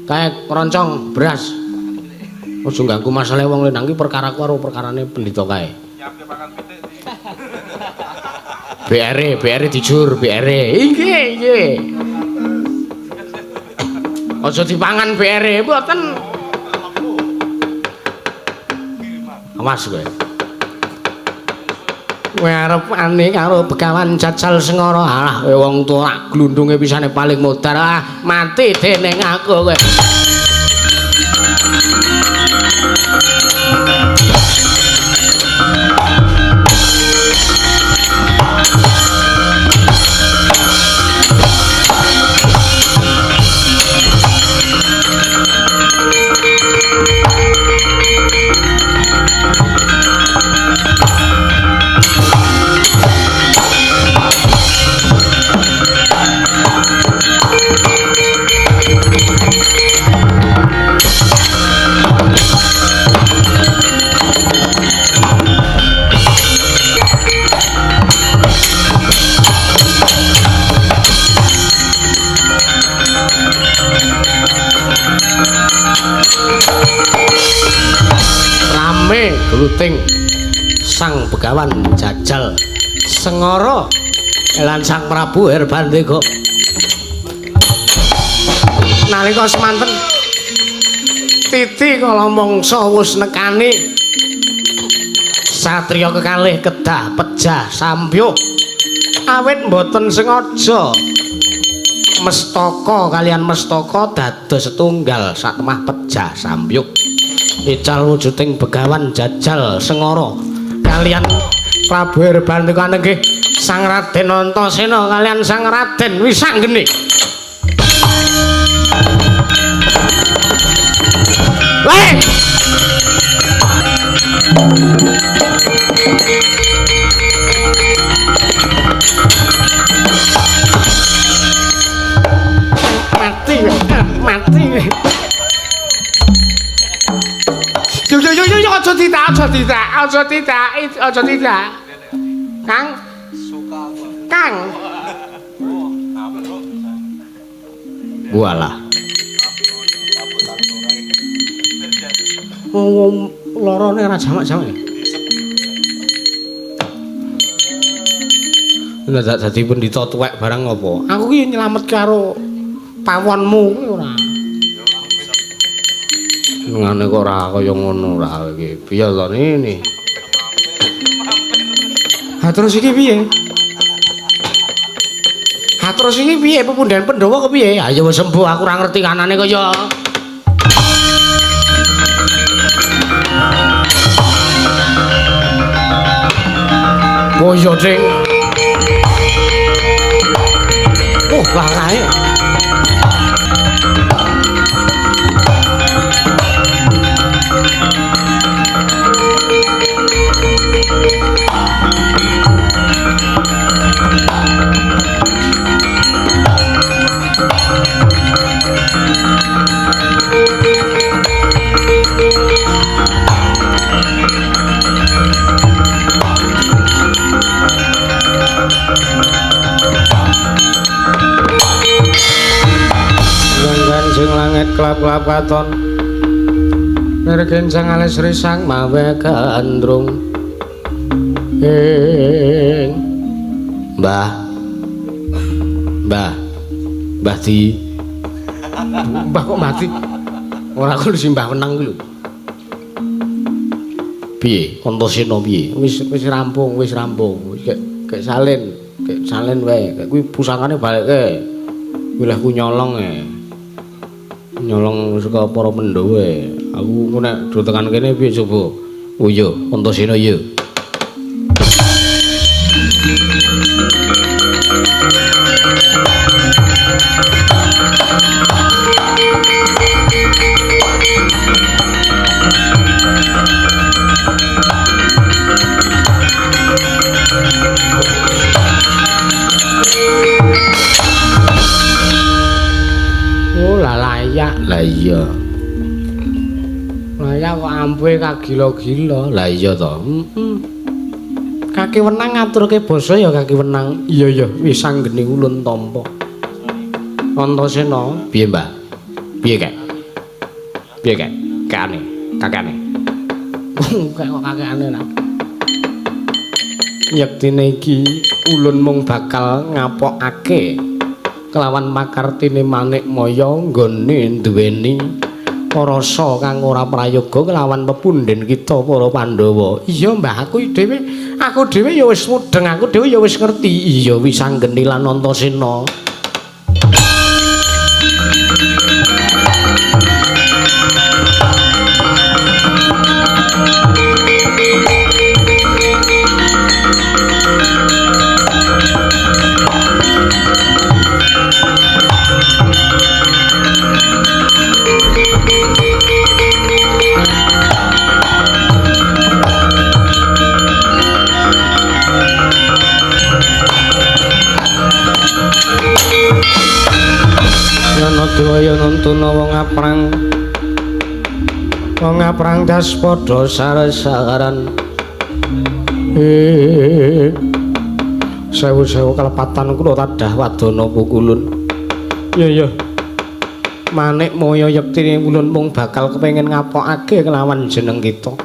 Speaker 1: Kae keroncong beras. Ojo ganggu masalah wong lenang iki perkaraku karo perkarane pendhita kae. BR dijur, BR. Nggih. Ojo dipangan BR mboten. Awas kowe. Kowe arep ani karo begawan jajal Sengara. Alah kowe wong tuwa glundunge pisane paling modar. Ah, mati dening aku kowe. ruting Sang Begawan Jajal Sengara lan Sang Prabu Herbandega nalika semanten titi kala mangsa wis nekani satriya kekalih kedah pejah sambyuk awit mboten sengaja mestaka kalian mestaka dados setunggal satemah pejah sambyuk ical wujuding Begawan Jajal Sengara kalian Prabu Herbandega nggih Sang Raden Antasena kalian Sang Raden Wisanggeni Weh mati yo aja tidak Kang walah lorone ora jamak-jamak lha dadi pendhita tuwek barang apa aku ki nyelamet karo pawonmu ora ngene kok ora kaya ngono ora iki piye to ini ha terus iki piye pepundhen Pandhawa kepiye ha ya wis sembuh aku ora ngerti kanane kaya boyo ding lah kae sing langit kelap-kelap katon nirkencang alis risang mawe gandrung Mbah di Mbah kok mati ora kudu simbah menang kuwi lho piye Antasena piye wis rampung kek salin wae kek kuwi pusakane baleke wilah ku nyolong saka para Pandhawa aku nek do tekan kene piye coba oh iya Antasena iya lah iya layak kok ampuhe kagila-gila lah iya to kaki wenang ngaturke basa ya kaki wenang iya Wisanggeni ulun tampa Antasena piye Mbah piye kek kakane kok kakane lah yektine iki ulun mung bakal ngapokake kelawan makartine Manik Maya nggone duweni rasa kang ora prayoga kelawan pepundhen kita para Pandhawa. Iya Mbah, aku dhewe ya wis mudeng, aku dhewe ya wis ngerti. Iya Wisanggeni lan Antasena. Daya nuntuna wong aprang das padha saresaran sewu-sewu kelepatan kula tadah wadana pukulun iya Manik Maya yektine ulun mung bakal kepengin ngapokake kelawan jeneng kita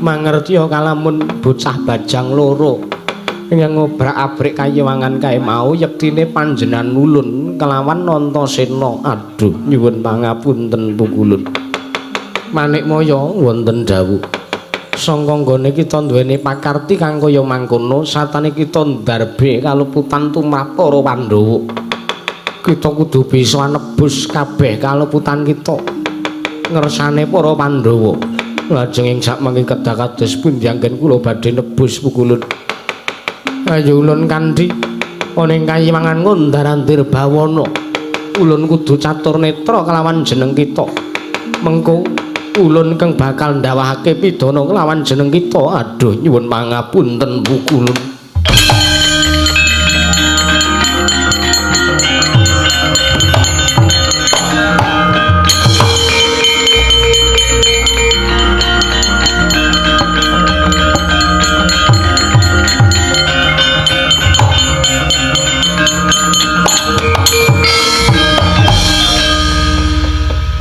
Speaker 1: mangerti kalamun bocah bajang loro ingkang ngobrak-abrik kayewangan kae mau yektine panjenengan ulun kelawan Antasena. Aduh nyuwun pangapunten pukulun. Manikmaya wonten dawuh. Sangka nggone kita duweni pakarti kang kaya mangkono, satane kita ndarbe kaluputan tumrap para Pandhawa. Kita kudu bisa nebus kabeh kaluputan kita ngersane para Pandhawa. Lajeng ing sakmangke kedah kados pundi anggen kula badhe nebus pukulun. Ayo ulun kanthi ana ing kayiwangan Ngondarantir Bawana. Ulun kudu catur netra kelawan jeneng kita. Mengko ulun kang bakal ndawahake pidana kelawan jeneng kita. Aduh nyuwun pangapunten pukulun.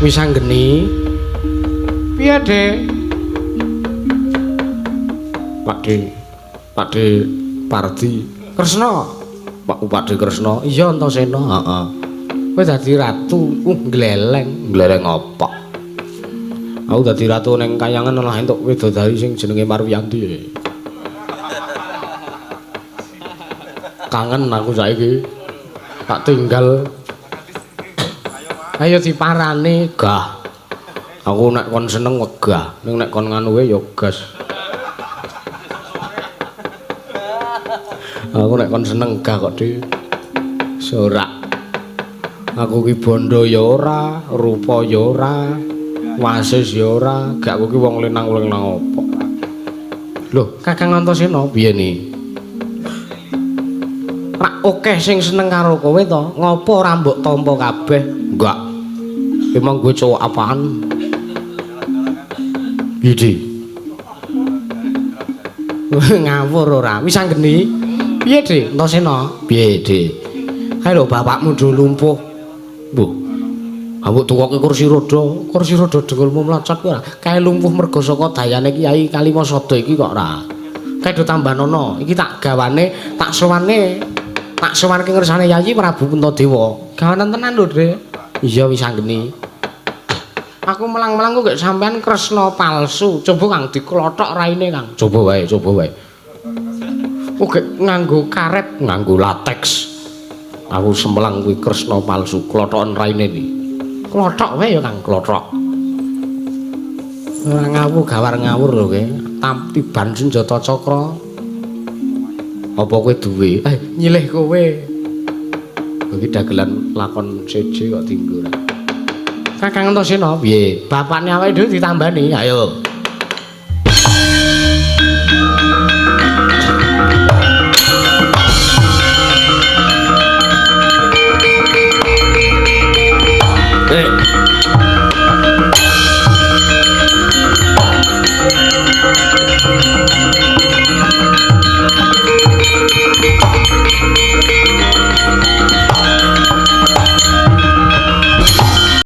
Speaker 1: Wis anggeni piye, Dek? Pakde Pardi Kresna. Pakde Kresna. Iya Antasena, heeh. Kowe dadi ratu. Gleleng. Gleleng apa? Aku dadi ratu ning kayangan lah entuk widodari sing jenenge Marwiyanti. Kangen aku saiki. Tak tinggal. Ayo diparani, gah. Aku nek kon seneng wegah, ning nek kon nganu wae ya gas. Aku nek kon seneng gah kok, Dik. Sorak. Aku ki bondo ya ora, rupa ya ora, wasis ya ora, gak aku ki wong lenang-lenang apa. Loh, Kakang Antasena piye ni? Rak akeh sing seneng karo kowe to, ngopo ora mbok tampa kabeh? Enggak. Emang gue cowok apaan? Gidi. Ngawur ora. Wis anggeni. Piye, Dik? Antasena. Piye, Dik? Kae lho bapakmu do lumpuh. Mbuh. Ambuk tukoke kursi roda dengkulmu mlocot kuwi ora. Kae lumpuh mergo saka dayane Kyai Kalimasada iki kok ora. Kae do tambanono. Iki tak gawane, tak sowanke ngersane Yayi Prabu Puntadewa. Gawanan tenan lho, Dik. Iya wis anggeni. Aku melang-melang kok gak sampean Kresna palsu. Coba Kang diklothok raine, Kang. Coba wae. Oke nganggo karet, nganggo latex. Aku semelang kuwi Kresna palsu, klothokan raine iki. Klothok wae ya, Kang, klothok. Ora gawar ngawur lho kowe. Tampiban senjata cakra. Apa kowe duwe? Nyilih kowe. Iki dagelan lakon seje kok tinggo. Kakang Antasena piye? Bapakne awake dhewe ditambani. Ayo.